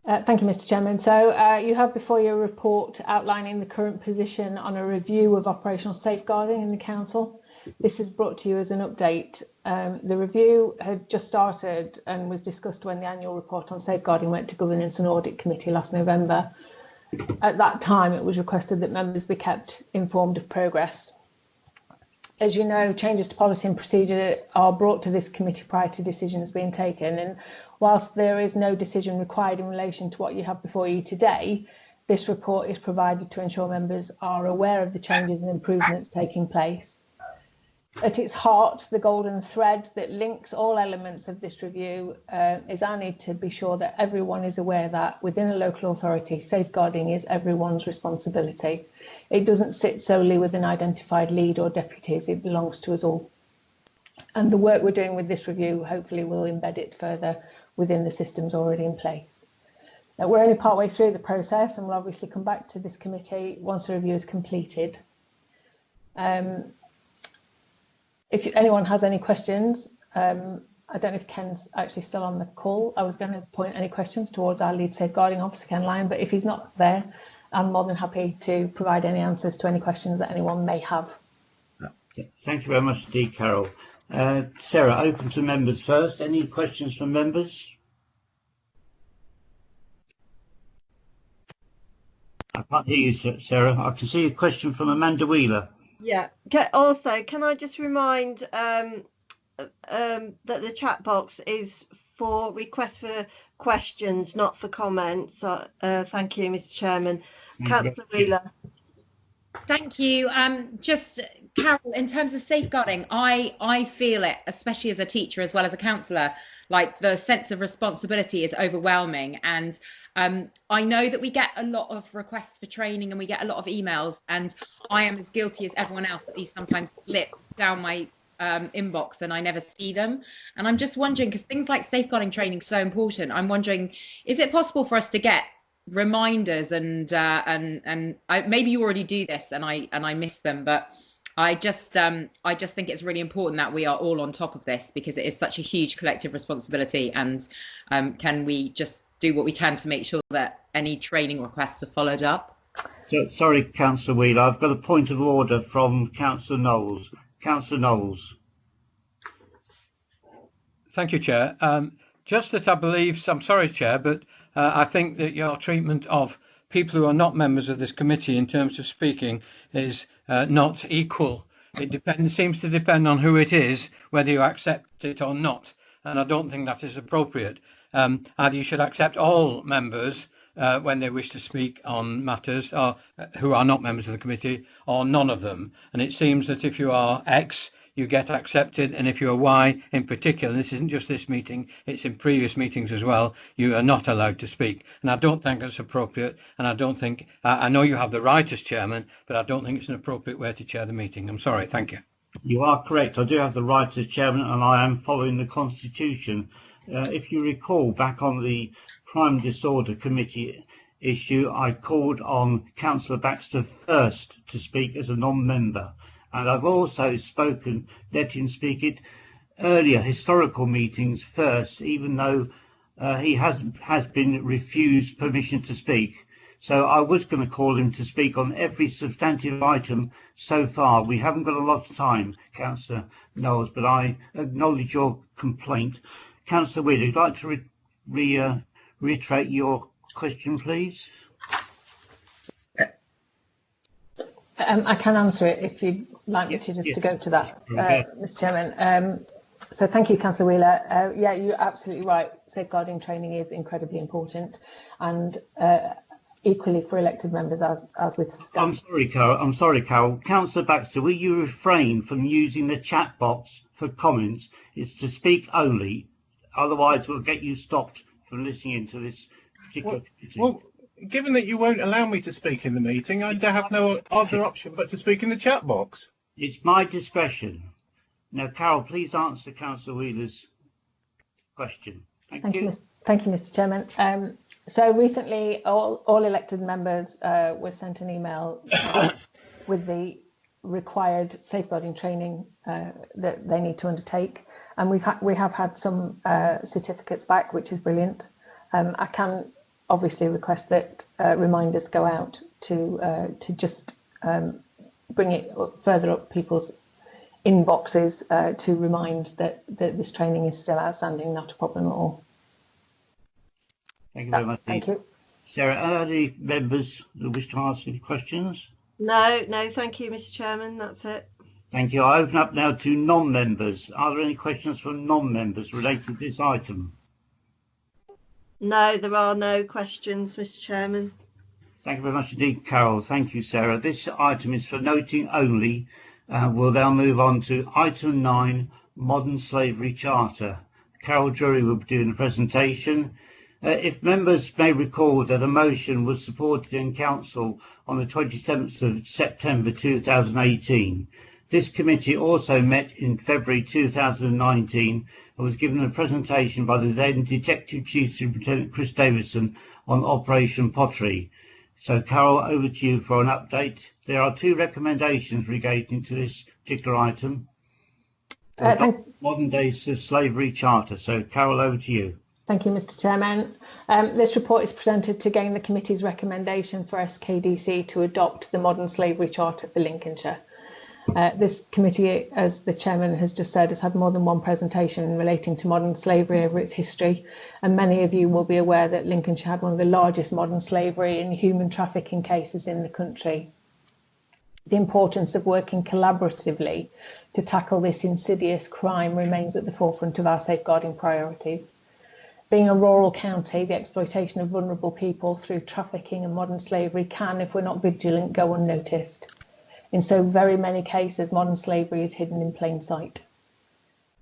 Thank you, Mr. Chairman. So you have before you a report outlining the current position on a review of operational safeguarding in the Council. This is brought to you as an update. The review had just started and was discussed when the annual report on safeguarding went to Governance and Audit Committee last November. At that time, it was requested that members be kept informed of progress. As you know, changes to policy and procedure are brought to this committee prior to decisions being taken. And whilst there is no decision required in relation to what you have before you today, this report is provided to ensure members are aware of the changes and improvements taking place. At its heart, the golden thread that links all elements of this review is our need to be sure that everyone is aware that within a local authority, safeguarding is everyone's responsibility. It doesn't sit solely with an identified lead or deputies, it belongs to us all. And the work we're doing with this review hopefully will embed it further within the systems already in place. We're only partway through the process and we'll obviously come back to this committee once the review is completed. If anyone has any questions, I don't know if Ken's actually still on the call. I was going to point any questions towards our lead safeguarding officer, Ken Lyon, but if he's not there, I'm more than happy to provide any answers to any questions that anyone may have. Thank you very much indeed, Carol. Sarah, open to members first. Any questions from members? I can't hear you, Sarah. I can see a question from Amanda Wheeler. Yeah. Also, can I just remind that the chat box is for requests for questions, not for comments. Thank you, Mr. Chairman. Councillor Wheeler. Thank you. Just Carol, in terms of safeguarding, I feel it, especially as a teacher as well as a counsellor, like the sense of responsibility is overwhelming. And I know that we get a lot of requests for training and we get a lot of emails, and I am as guilty as everyone else that these sometimes slip down my inbox and I never see them. And I'm just wondering, because things like safeguarding training is so important, I'm wondering, is it possible for us to get reminders and maybe you already do this and I miss them, but I just think it's really important that we are all on top of this because it is such a huge collective responsibility. And can we just do what we can to make sure that any training requests are followed up? So, sorry, Councillor Wheeler, I've got a point of order from Councillor Knowles. Councillor Knowles. Thank you, Chair. Just that I believe, I'm sorry, Chair, but I think that your treatment of people who are not members of this committee in terms of speaking is not equal. It seems to depend on who it is, whether you accept it or not. And I don't think that is appropriate. Either you should accept all members when they wish to speak on matters who are not members of the committee, or none of them. And it seems that if you are X, you get accepted, and if you're Y in particular, and this isn't just this meeting, it's in previous meetings as well, you are not allowed to speak. And I don't think it's appropriate, and I don't think, I know you have the right as chairman, but I don't think it's an appropriate way to chair the meeting. I'm sorry. Thank you. You are correct. I do have the right as chairman, and I am following the constitution. If you recall, back on the Crime Disorder Committee issue, I called on Councillor Baxter first to speak as a non-member, and I've also let him speak at earlier historical meetings first, even though he has been refused permission to speak. So I was going to call him to speak on every substantive item so far. We haven't got a lot of time, Councillor Knowles, but I acknowledge your complaint. Councillor Wheeler, would you like to reiterate your question, please? I can answer it if you'd like me to, just to go to that, Mr. Chairman. So thank you, Councillor Wheeler. Yeah, you're absolutely right. Safeguarding training is incredibly important, and equally for elected members as with staff. I'm sorry, Carol. Councillor Baxter, will you refrain from using the chat box for comments? It's to speak only, otherwise we'll get you stopped from listening to this particular meeting. Well, given that you won't allow me to speak in the meeting, I have no other option but to speak in the chat box. It's my discretion. Now, Carol, please answer Councillor Wheeler's question. Thank you. Thank you, Mr. Chairman. So recently, all elected members were sent an email with the required safeguarding training that they need to undertake, and we have had some certificates back, which is brilliant. I can obviously request that reminders go out to just bring it further up people's inboxes to remind that this training is still outstanding, not a problem at all. Thank you very much. Thank you. Sarah, are there any members that wish to ask any questions? No, thank you, Mr. Chairman. That's it. Thank you. I open up now to non-members. Are there any questions from non-members related to this item? No, there are no questions, Mr. Chairman. Thank you very much indeed, Carol. Thank you, Sarah. This item is for noting only. We'll now move on to item 9, Modern Slavery Charter. Carol Drury will be doing the presentation. If members may recall that a motion was supported in Council on the 27th of September 2018. This committee also met in February 2019 and was given a presentation by the then Detective Chief Superintendent Chris Davidson on Operation Pottery. So, Carol, over to you for an update. There are 2 recommendations relating to this particular item. Modern Day Slavery Charter. So, Carol, over to you. Thank you, Mr. Chairman. This report is presented to gain the committee's recommendation for SKDC to adopt the Modern Slavery Charter for Lincolnshire. This committee, as the chairman has just said, has had more than one presentation relating to modern slavery over its history, and many of you will be aware that Lincolnshire had one of the largest modern slavery and human trafficking cases in the country. The importance of working collaboratively to tackle this insidious crime remains at the forefront of our safeguarding priorities. Being a rural county, the exploitation of vulnerable people through trafficking and modern slavery can, if we're not vigilant, go unnoticed. In so very many cases, modern slavery is hidden in plain sight.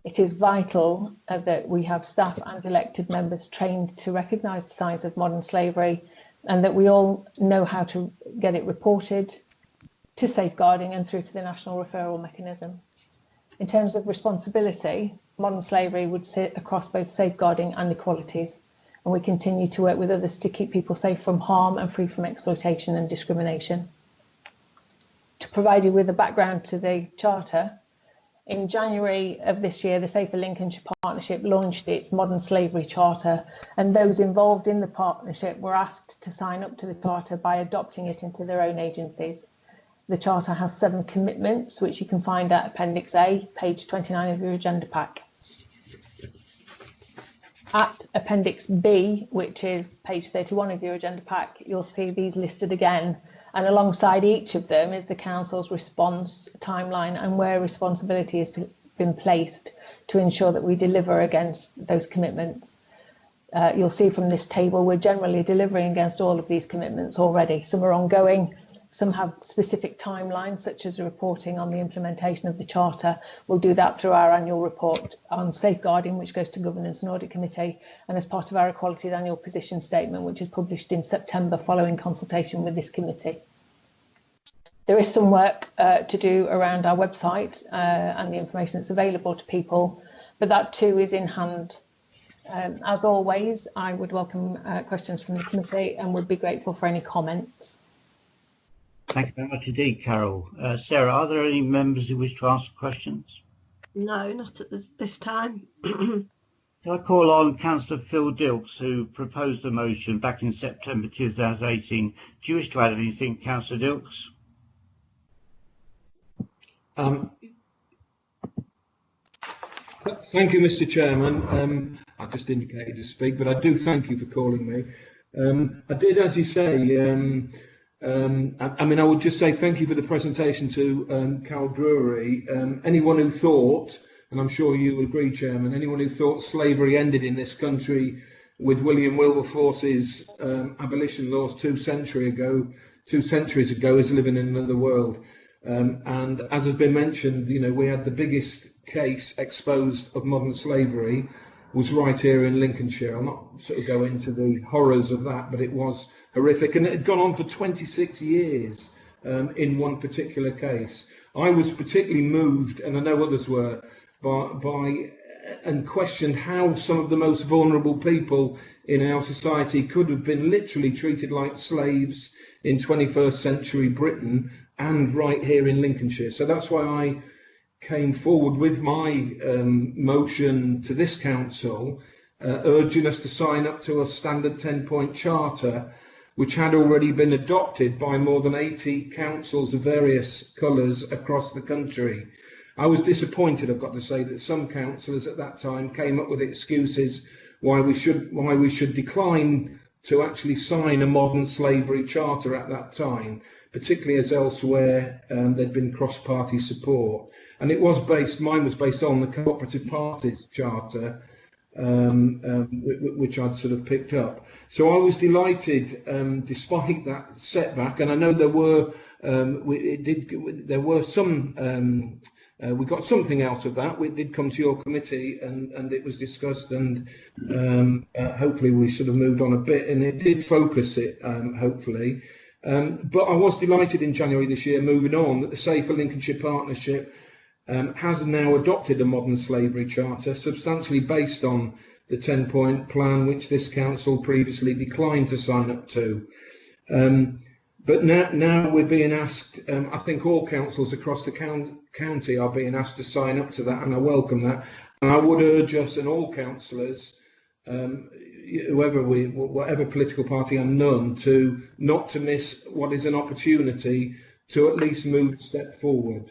It is vital that we have staff and elected members trained to recognise the signs of modern slavery, and that we all know how to get it reported to safeguarding and through to the national referral mechanism. In terms of responsibility, modern slavery would sit across both safeguarding and equalities, and we continue to work with others to keep people safe from harm and free from exploitation and discrimination. To provide you with a background to the Charter, in January of this year, the Safer Lincolnshire Partnership launched its Modern Slavery Charter, and those involved in the partnership were asked to sign up to the Charter by adopting it into their own agencies. The Charter has 7 commitments, which you can find at Appendix A, page 29 of your agenda pack. At Appendix B, which is page 31 of your agenda pack, you'll see these listed again, and alongside each of them is the Council's response timeline and where responsibility has been placed to ensure that we deliver against those commitments. You'll see from this table we're generally delivering against all of these commitments already. Some are ongoing, Some have specific timelines, such as reporting on the implementation of the Charter. We'll do that through our annual report on safeguarding, which goes to Governance and Audit Committee, and as part of our Equalities Annual Position Statement, which is published in September following consultation with this committee. There is some work to do around our website and the information that's available to people, but that too is in hand. As always, I would welcome questions from the committee and would be grateful for any comments. Thank you very much indeed, Carol. Sarah, are there any members who wish to ask questions? No, not at this time. Can I call on Councillor Phil Dilks, who proposed the motion back in September 2018? Do you wish to add anything, Councillor Dilks? Thank you, Mr. Chairman. I just indicated to speak, but I do thank you for calling me. I did, as you say, I would just say thank you for the presentation to Carol Drury. Anyone who thought, and I'm sure you agree, Chairman, anyone who thought slavery ended in this country with William Wilberforce's abolition laws 2 centuries ago is living in another world. And as has been mentioned, we had the biggest case exposed of modern slavery was right here in Lincolnshire. I'll not sort of go into the horrors of that, but it was horrific, and it had gone on for 26 years in one particular case. I was particularly moved, and I know others were, by and questioned how some of the most vulnerable people in our society could have been literally treated like slaves in 21st century Britain and right here in Lincolnshire. So that's why I came forward with my motion to this council, urging us to sign up to a standard 10-point charter, which had already been adopted by more than 80 councils of various colours across the country. I was disappointed, I've got to say, that some councillors at that time came up with excuses why we should decline to actually sign a modern slavery charter at that time, particularly as elsewhere there'd been cross-party support. And it was mine was based on the Cooperative Parties Charter, which I'd sort of picked up. So I was delighted, despite that setback, and I know there were some. We got something out of that. We did come to your committee, and it was discussed, and hopefully we sort of moved on a bit, and it did focus it, hopefully. But I was delighted in January this year, moving on, that the Safer Lincolnshire Partnership has now adopted a modern slavery charter, substantially based on the 10-point plan, which this council previously declined to sign up to. But now we're being asked, I think all councils across the county are being asked to sign up to that, and I welcome that. And I would urge us and all councillors, whatever political party and none, not to miss what is an opportunity to at least move a step forward.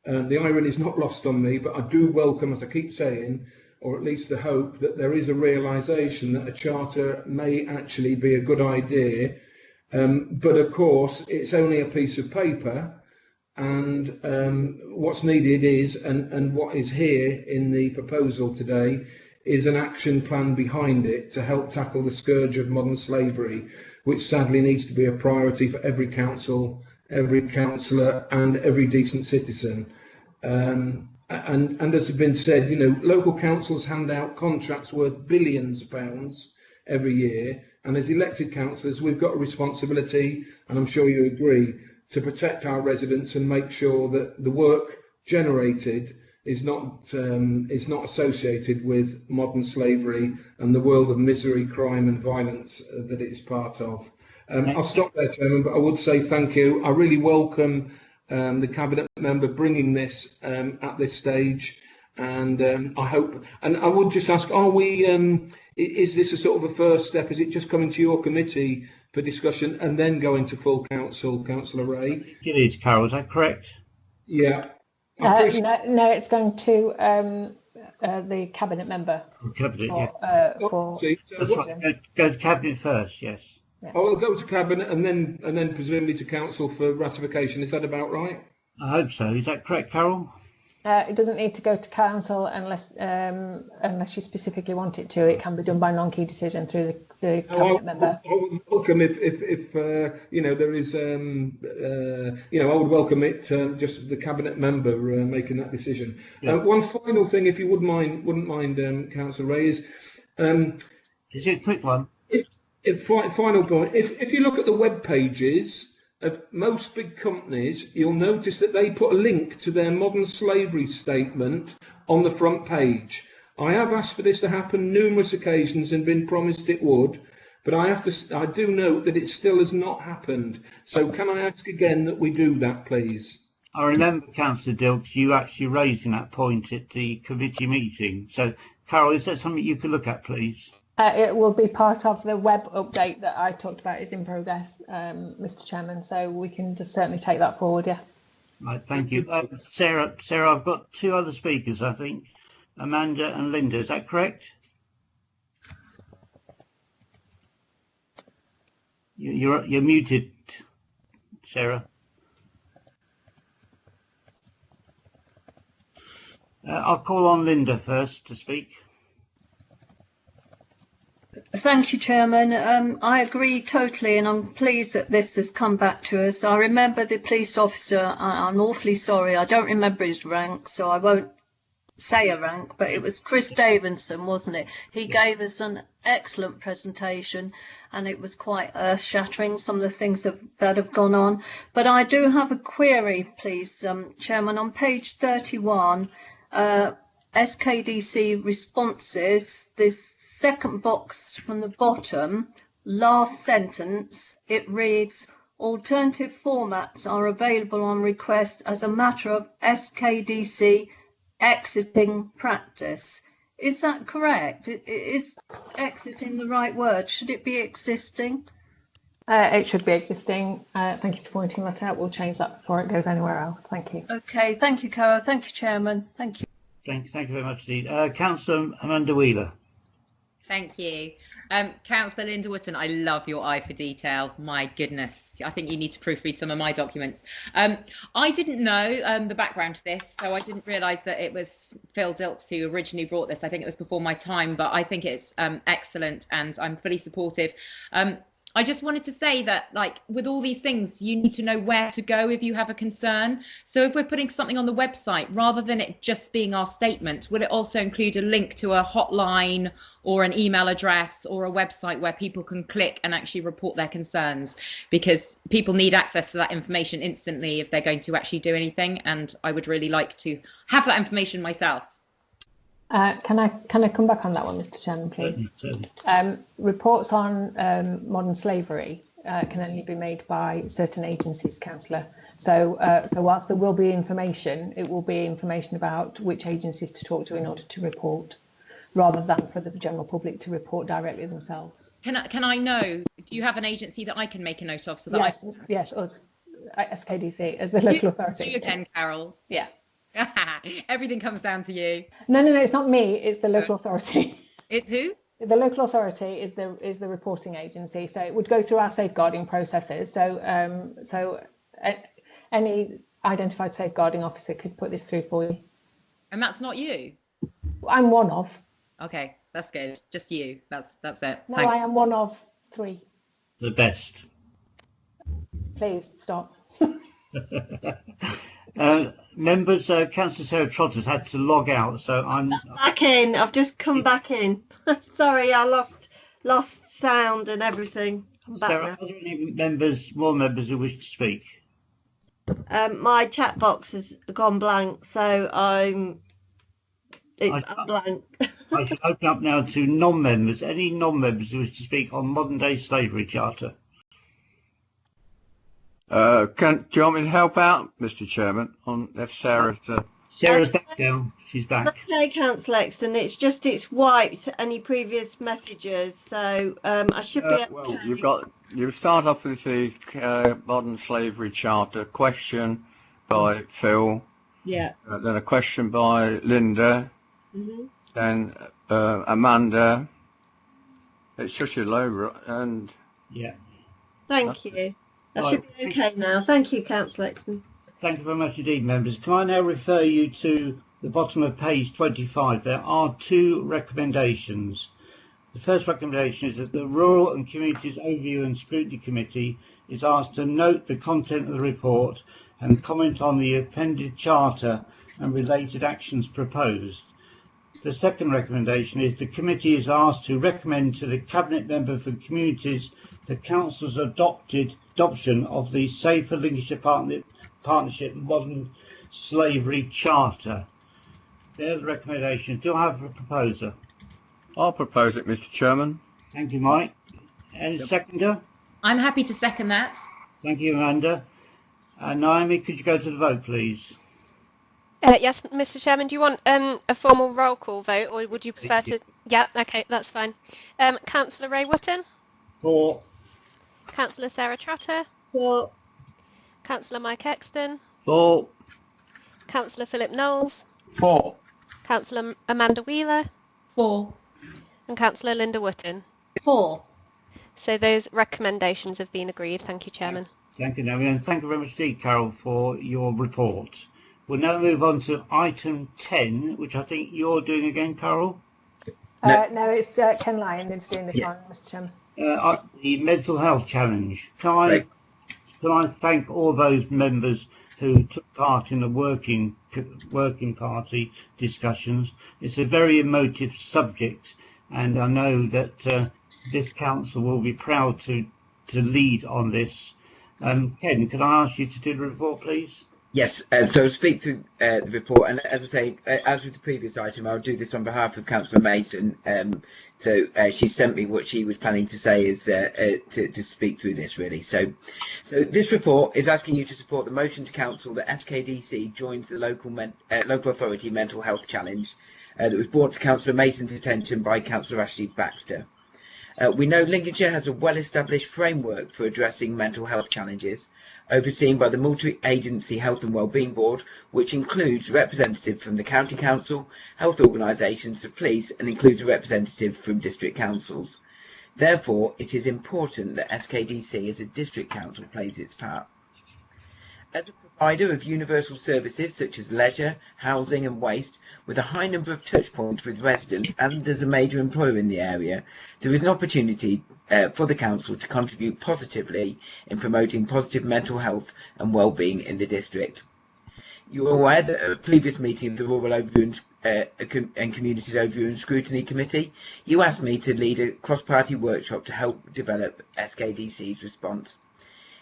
The irony is not lost on me, but I do welcome, as I keep saying, or at least the hope that there is a realisation that a charter may actually be a good idea. But of course, it's only a piece of paper, and what's needed is, and what is here in the proposal today, is an action plan behind it to help tackle the scourge of modern slavery, which sadly needs to be a priority for every council, every councillor, and every decent citizen. And as has been said, local councils hand out contracts worth billions of pounds every year, and as elected councillors, we've got a responsibility, and I'm sure you agree, to protect our residents and make sure that the work generated is not associated with modern slavery and the world of misery, crime and violence that it is part of. I'll stop there, Chairman, but I would say thank you. I really welcome the Cabinet member bringing this at this stage, and I hope, and I would just ask, are we, is this a sort of a first step? Is it just coming to your committee for discussion and then going to full council, Councillor Ray? I think it is, Carol, is that correct? Yeah. No, it's going to the Cabinet member. Cabinet, for that's right. Go to Cabinet first, yes. Yeah. Oh, it'll go to Cabinet and then presumably to Council for ratification. Is that about right? I hope so. Is that correct, Carol? It doesn't need to go to council unless you specifically want it to. It can be done by non-key decision through the cabinet member. I would welcome if you know there is I would welcome it just the cabinet member making that decision. Yeah. One final thing, if you wouldn't mind, Councillor Ray, is it a quick one? Final point. If you look at the web pages of most big companies, you'll notice that they put a link to their modern slavery statement on the front page. I have asked for this to happen numerous occasions and been promised it would, but I do note that it still has not happened. So can I ask again that we do that, please? I remember, Councillor Dilks, you actually raising that point at the committee meeting. So, Carol, is that something you could look at, please? It will be part of the web update that I talked about is in progress, Mr. Chairman, so we can just certainly take that forward, yeah. Right, thank you. Sarah, I've got two other speakers, I think, Amanda and Linda, is that correct? You're muted, Sarah. I'll call on Linda first to speak. Thank you, Chairman. I agree totally, and I'm pleased that this has come back to us. I remember the police officer, I'm awfully sorry, I don't remember his rank, so I won't say a rank, but it was Chris Davidson, wasn't it? He gave us an excellent presentation, and it was quite earth-shattering, some of the things that have gone on. But I do have a query, please, Chairman. On page 31, SKDC responses, this second box from the bottom, last sentence, it reads, alternative formats are available on request as a matter of SKDC exiting practice. Is that correct? Is exiting the right word? Should it be existing? It should be existing. Thank you for pointing that out. We'll change that before it goes anywhere else. Thank you. Okay, thank you, Carol. Thank you, Chairman. Thank you. Thank you very much indeed. Councillor Amanda Wheeler. Thank you. Councillor Linda Wootton, I love your eye for detail. My goodness, I think you need to proofread some of my documents. I didn't know the background to this, so I didn't realise that it was Phil Dilks who originally brought this. I think it was before my time, but I think it's excellent and I'm fully supportive. I just wanted to say that, like, with all these things, you need to know where to go if you have a concern. So if we're putting something on the website, rather than it just being our statement, will it also include a link to a hotline or an email address or a website where people can click and actually report their concerns? Because people need access to that information instantly if they're going to actually do anything. And I would really like to have that information myself. Can I come back on that one, Mr. Chairman, please? Reports on modern slavery can only be made by certain agencies, Councillor. So whilst there will be information, it will be information about which agencies to talk to in order to report, rather than for the general public to report directly themselves. Can I know? Do you have an agency that I can make a note of so that yes, us, SKDC as the local authority. You again, Carol. Yeah. Everything comes down to you. No, it's not me. It's the local authority. It's who? The local authority is the reporting agency. So it would go through our safeguarding processes. So any identified safeguarding officer could put this through for you. And that's not you? I'm one of. Okay, that's good. Just you. That's it. No, Thanks. I am one of 3. The best. Please stop. Members, Councillor Sarah Trotters had to log out, so I'm back in. I've just come back in. Sorry, I lost sound and everything. I'm back Sarah, now. are there any more members who wish to speak? My chat box has gone blank, so I'm blank. I should open up now to non-members. Any non-members who wish to speak on modern day slavery charter? Do you want me to help out, Mr. Chairman, on if Sarah's Sarah's back now. She's back. Okay, Councillor Exton. It's wiped any previous messages, so I should be. Well, you start off with the modern slavery charter question by Phil. Yeah. Then a question by Linda. Mm-hmm. Then Amanda. It's just your logo and. Yeah. Thank you. That should be okay now. Thank you, Councillor Exton. Thank you very much indeed, members. Can I now refer you to the bottom of page 25? There are two recommendations. The first recommendation is that the Rural and Communities Overview and Scrutiny Committee is asked to note the content of the report and comment on the appended charter and related actions proposed. The second recommendation is the committee is asked to recommend to the Cabinet Member for Communities the Council's adoption of the Safer Lincolnshire Partnership Modern Slavery Charter. There's the recommendation. Do I have a proposer? I'll propose it, Mr. Chairman. Thank you, Mike. Any seconder? I'm happy to second that. Thank you, Amanda. Naomi, could you go to the vote, please? Yes, Mr. Chairman, do you want a formal roll call vote, or would you prefer to? Yeah, okay, that's fine. Councillor Ray Wootton? For. Councillor Sarah Trotter? For. Councillor Mike Exton? For. Councillor Philip Knowles? For. Councillor Amanda Wheeler? For. And Councillor Linda Wootton? For. So those recommendations have been agreed. Thank you, Chairman. Thank you, Naomi, and thank you very much indeed, Carol, for your report. We'll now move on to item 10, which I think you're doing again, Carol. No, it's Ken Lyon that's doing the final, Mr. Chairman. The mental health challenge. Can I thank all those members who took part in the working party discussions. It's a very emotive subject, and I know that this council will be proud to lead on this. Ken, can I ask you to do the report, please? Yes, so I'll speak through the report, and as I say, as with the previous item, I'll do this on behalf of Councillor Mason. So she sent me what she was planning to say is to speak through this, really. So this report is asking you to support the motion to council that SKDC joins the local authority mental health challenge that was brought to Councillor Mason's attention by Councillor Ashley Baxter. We know Lincolnshire has a well-established framework for addressing mental health challenges, overseen by the Multi-Agency Health and Wellbeing Board, which includes representatives from the County Council, health organisations, the police, and includes a representative from district councils. Therefore, it is important that SKDC as a district council plays its part. As a provider of universal services such as leisure, housing and waste, with a high number of touch points with residents and as a major employer in the area, there is an opportunity for the council to contribute positively in promoting positive mental health and well-being in the district. You are aware that at a previous meeting of the Rural Overview and Communities Overview and Scrutiny Committee, you asked me to lead a cross-party workshop to help develop SKDC's response.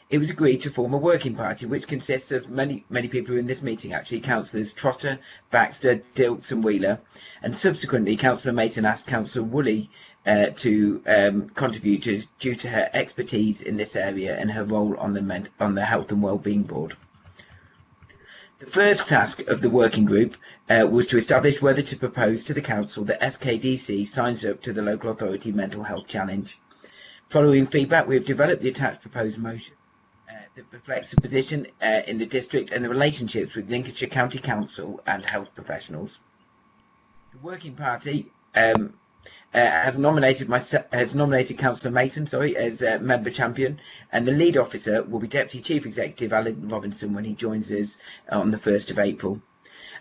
It was agreed to form a working party which consists of many people in this meeting, actually, Councillors Trotter, Baxter, Dilks and Wheeler, and subsequently Councillor Mason asked Councillor Woolley to contribute due to her expertise in this area and her role on the Health and Wellbeing Board. The first task of the working group was to establish whether to propose to the Council that SKDC signs up to the Local Authority Mental Health Challenge. Following feedback, we have developed the attached proposed motion that reflects the position in the district and the relationships with Lincolnshire County Council and health professionals. The working party has nominated Councillor Mason, as member champion, and the lead officer will be Deputy Chief Executive Alan Robinson when he joins us on the 1st of April.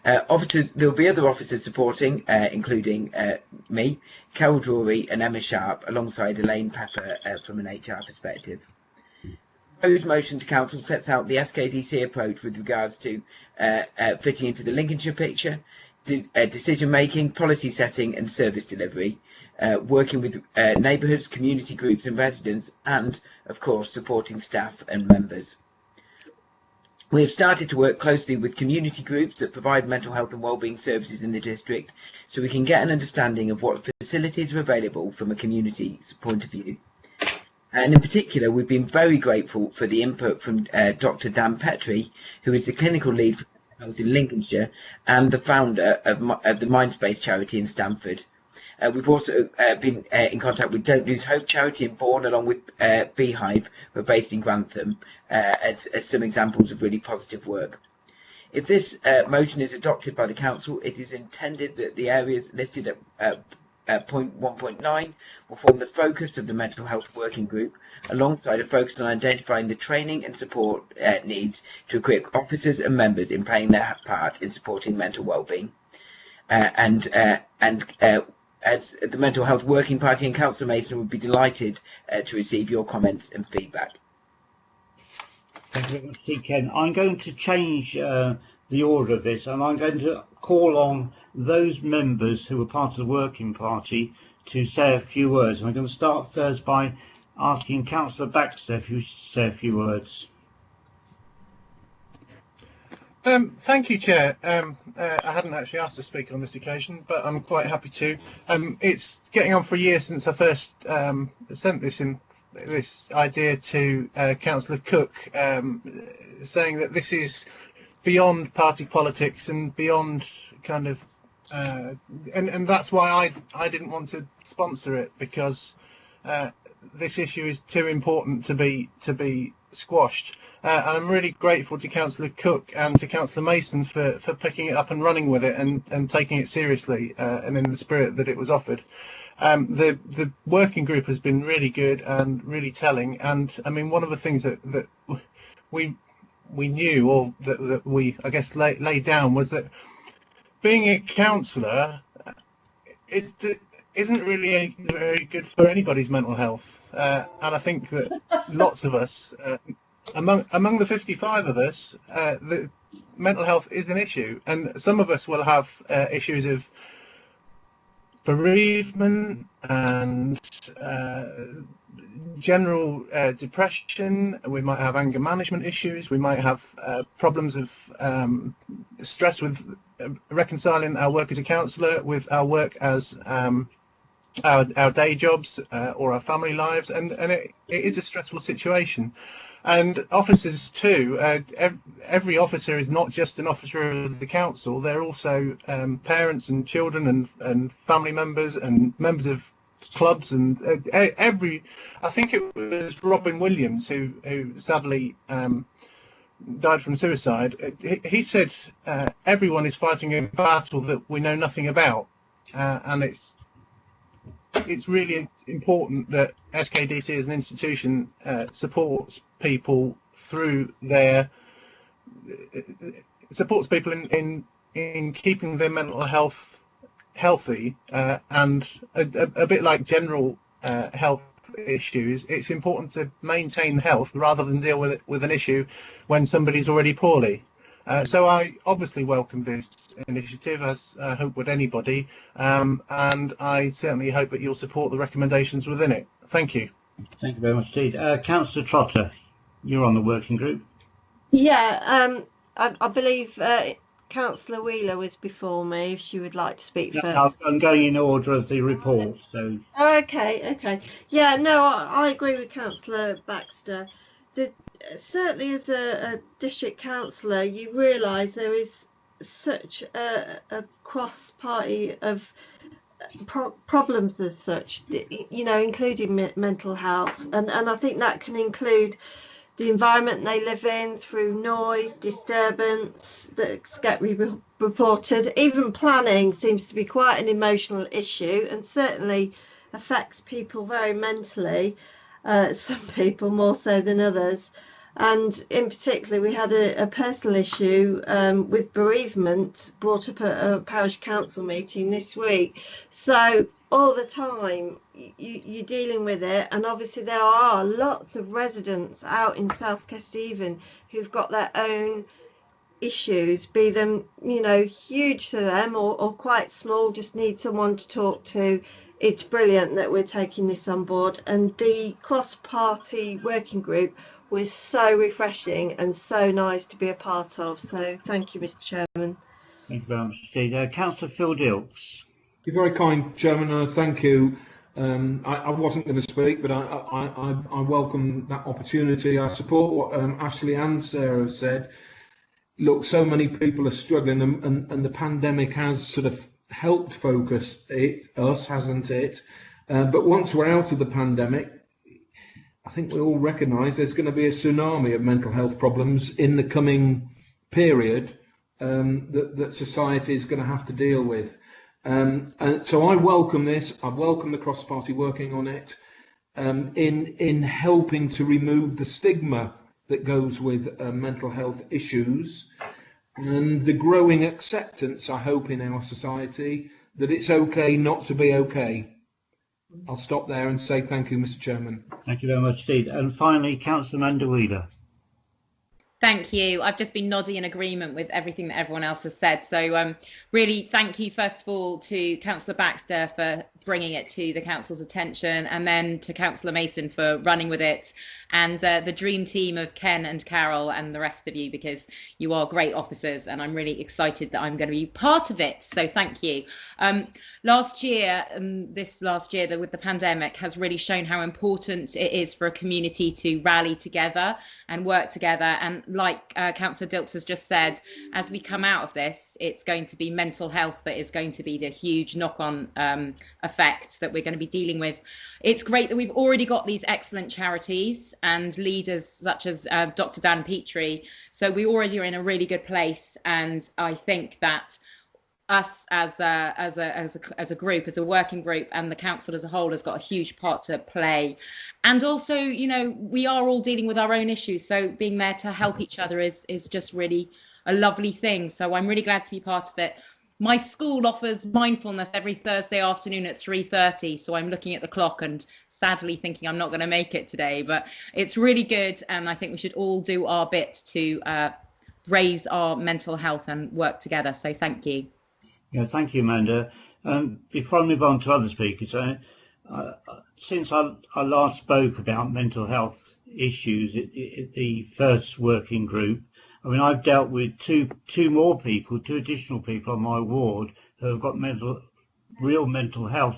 There will be other officers supporting, including me, Carol Drury and Emma Sharp, alongside Elaine Pepper from an HR perspective. The proposed motion to council sets out the SKDC approach with regards to fitting into the Lincolnshire picture, decision making, policy setting and service delivery, working with neighbourhoods, community groups and residents, and of course supporting staff and members. We have started to work closely with community groups that provide mental health and wellbeing services in the district, so we can get an understanding of what facilities are available from a community's point of view. And in particular, we've been very grateful for the input from Dr. Dan Petrie, who is the clinical lead for health in Lincolnshire and the founder of the Mindspace charity in Stamford. We've also been in contact with Don't Lose Hope charity in Bourne, along with Beehive, who are based in Grantham, as some examples of really positive work. If this motion is adopted by the council, it is intended that the areas listed point 1.9 will form the focus of the mental health working group, alongside a focus on identifying the training and support needs to equip officers and members in playing their part in supporting mental well-being. And as the Mental Health Working Party and Councillor Mason would be delighted to receive your comments and feedback. Thank you very much, Steve Ken. I'm going to change the order of this, and I'm going to call on those members who are part of the Working Party to say a few words. And I'm going to start first by asking Councillor Baxter if you say a few words. Thank you, Chair. I hadn't actually asked to speak on this occasion, but I'm quite happy to. It's getting on for a year since I first sent this idea to Councillor Cook, saying that this is beyond party politics and beyond kind of, and that's why I didn't want to sponsor it, because this issue is too important to be squashed. And I'm really grateful to Councillor Cook and to Councillor Mason for picking it up and running with it and taking it seriously and in the spirit that it was offered. The working group has been really good and really telling. And I mean, one of the things that we knew, or that we, I guess, laid down, was that being a councillor isn't really very good for anybody's mental health. And I think that lots of us, among the 55 of us, the mental health is an issue, and some of us will have issues of bereavement and general depression. We might have anger management issues. We might have problems of stress with reconciling our work as a councillor with our work as our day jobs or our family lives, and it is a stressful situation. And officers too, every officer is not just an officer of the council, they're also parents and children and family members and members of clubs, and I think it was Robin Williams who sadly died from suicide. He said everyone is fighting a battle that we know nothing about, and it's really important that SKDC as an institution supports people through supports people in keeping their mental health healthy, and a bit like general health issues, it's important to maintain health rather than deal with an issue when somebody's already poorly. So I obviously welcome this initiative, as I hope would anybody, and I certainly hope that you'll support the recommendations within it. Thank you. Thank you very much indeed. Councillor Trotter, you're on the working group. Yeah, I believe Councillor Wheeler was before me, if she would like to speak first. I'm going in order of the report. So. Okay. Yeah, no, I agree with Councillor Baxter. Certainly as a district councillor, you realise there is such a cross-party of problems as such, including mental health, and I think that can include the environment they live in through noise, disturbance that get reported. Even planning seems to be quite an emotional issue and certainly affects people very mentally, some people more so than others. And in particular, we had a personal issue with bereavement brought up at a parish council meeting this week. So all the time you're dealing with it, and obviously there are lots of residents out in South Kesteven who've got their own issues, be them huge to them or quite small, just need someone to talk to. It's brilliant that we're taking this on board, and the cross-party working group was so refreshing and so nice to be a part of. So thank you, Mr. Chairman. Thank you very much indeed. Councillor Phil Dilks. You're very kind, Chairman. Thank you. I wasn't going to speak, but I welcome that opportunity. I support what Ashley and Sarah have said. Look, so many people are struggling, and the pandemic has sort of helped focus us, hasn't it? But once we're out of the pandemic, I think we all recognise there's going to be a tsunami of mental health problems in the coming period that society is going to have to deal with. And so I welcome this. I welcome the cross-party working on it in helping to remove the stigma that goes with mental health issues and the growing acceptance, I hope, in our society that it's okay not to be okay. I'll stop there and say thank you, Mr. Chairman. Thank you very much indeed. And finally, Councillor Amanda Wheeler. Thank you. I've just been nodding in agreement with everything that everyone else has said. So really thank you, first of all, to Councillor Baxter for bringing it to the council's attention, and then to Councillor Mason for running with it, and the dream team of Ken and Carol and the rest of you, because you are great officers and I'm really excited that I'm going to be part of it. So thank you. Last year, this last year with the pandemic has really shown how important it is for a community to rally together and work together. And like Councillor Dilks has just said, as we come out of this, it's going to be mental health that is going to be the huge knock-on effect that we're going to be dealing with. It's great that we've already got these excellent charities and leaders such as Dr. Dan Petrie. So we already are in a really good place, and I think that us as a group, as a working group, and the council as a whole has got a huge part to play. And also, you know, we are all dealing with our own issues, so being there to help each other is just really a lovely thing. So I'm really glad to be part of it. My school offers mindfulness every Thursday afternoon at 3:30, so I'm looking at the clock and sadly thinking I'm not going to make it today, but it's really good, and I think we should all do our bit to raise our mental health and work together. So thank you. Yeah, thank you, Amanda. Before I move on to other speakers, since I last spoke about mental health issues at the first working group, I mean, I've dealt with two additional people on my ward who have got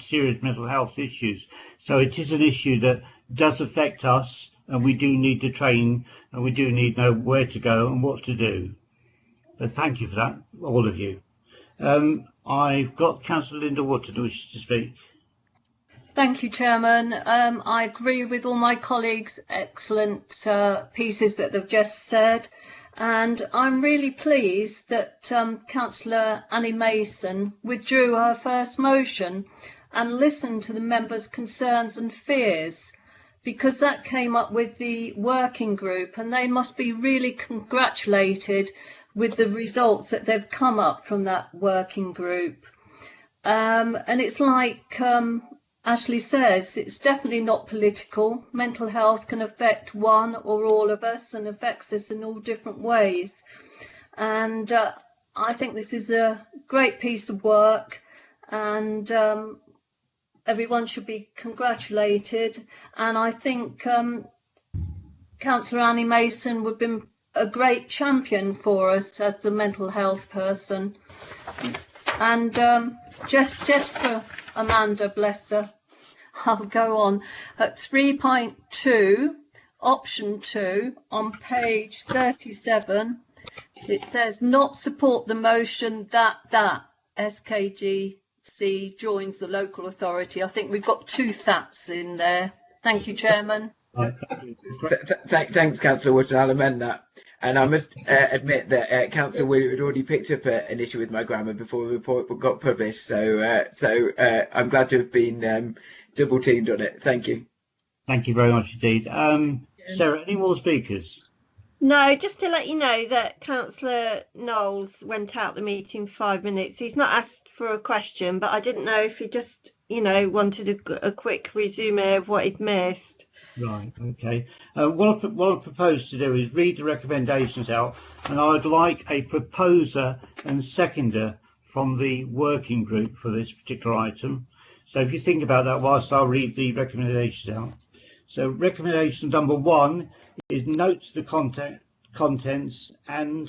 serious mental health issues. So it is an issue that does affect us, and we do need to train, and we do need to know where to go and what to do. So thank you for that, all of you. I've got Councillor Linda Wotton who wishes to speak. Thank you, Chairman. I agree with all my colleagues' excellent pieces that they've just said. And I'm really pleased that Councillor Annie Mason withdrew her first motion and listened to the members' concerns and fears, because that came up with the working group, and they must be really congratulated with the results that they've come up from that working group. And it's like Ashley says, it's definitely not political. Mental health can affect one or all of us and affects us in all different ways. And I think this is a great piece of work, and everyone should be congratulated. And I think Councillor Annie Mason would have been a great champion for us as the mental health person. And just for Amanda, bless her, I'll go on at 3.2, option 2 on page 37. It says not support the motion that Skdc joins the local authority. I think we've got two that's in there. Thank you, Chairman. Thanks, Councillor Wotton. I'll amend that. And I must admit that Councillor Wheeler had already picked up an issue with my grammar before the report got published. So I'm glad to have been double teamed on it. Thank you. Thank you very much indeed. Sarah, any more speakers? No, just to let you know that Councillor Knowles went out the meeting for 5 minutes. He's not asked for a question, but I didn't know if he just, wanted a quick resume of what he'd missed. Right, okay. What I propose to do is read the recommendations out, and I would like a proposer and seconder from the working group for this particular item. So if you think about that whilst I'll read the recommendations out. So recommendation number 1 is notes the contents and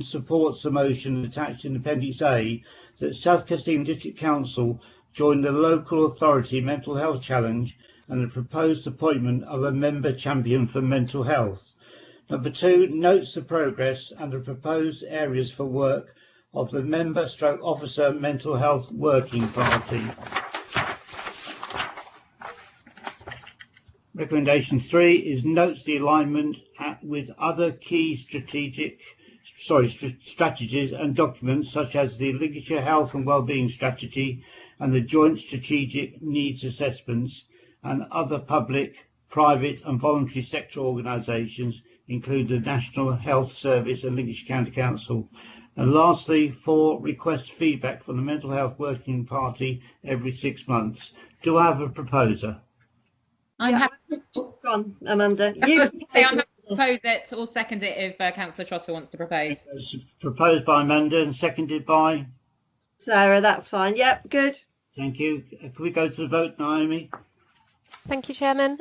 supports the motion attached in Appendix A that South Kesteven District Council join the local authority mental health challenge and the proposed appointment of a member champion for mental health. Number 2, notes the progress and the proposed areas for work of the member/officer mental health working party. Recommendation 3 is notes the alignment with other key strategic strategies and documents such as the Lincolnshire Health and Wellbeing Strategy and the Joint Strategic Needs Assessments, and other public, private and voluntary sector organisations, include the National Health Service and Lincolnshire County Council. And lastly, 4, request feedback from the Mental Health Working Party every 6 months. Do I have a proposer? I'm happy Go on, Amanda. I'm happy to propose it or second it if Councillor Trotter wants to propose. It's proposed by Amanda and seconded by Sarah. That's fine. Yep, good. Thank you. Can we go to the vote, Naomi? Thank you, Chairman.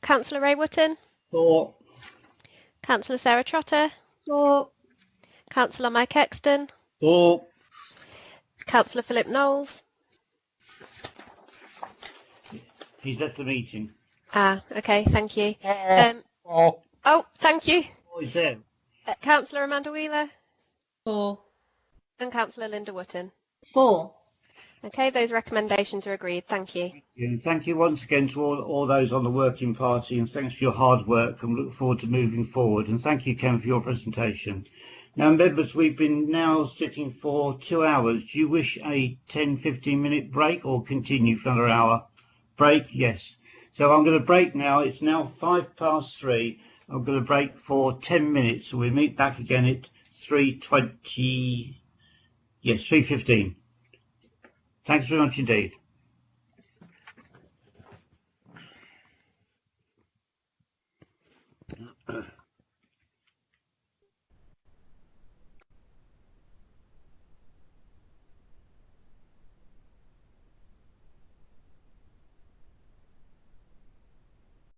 Councillor Ray Wootton. 4. Councillor Sarah Trotter. 4. Councillor Mike Exton. 4. Councillor Philip Knowles. He's left the meeting. Ah, okay, thank you. Oh, thank you. he's there. Councillor Amanda Wheeler. 4. And Councillor Linda Wootton. 4. Okay, those recommendations are agreed. Thank you. And thank you once again to all those on the working party, and thanks for your hard work, and look forward to moving forward. And thank you, Ken, for your presentation. Now, members, we've been now sitting for 2 hours. Do you wish a 10-15 minute break or continue for another hour? Break? Yes. So I'm going to break now. It's now 3:05. I'm going to break for 10 minutes. So we'll meet back again at 3:20. Yes, 3:15. Thanks very much indeed.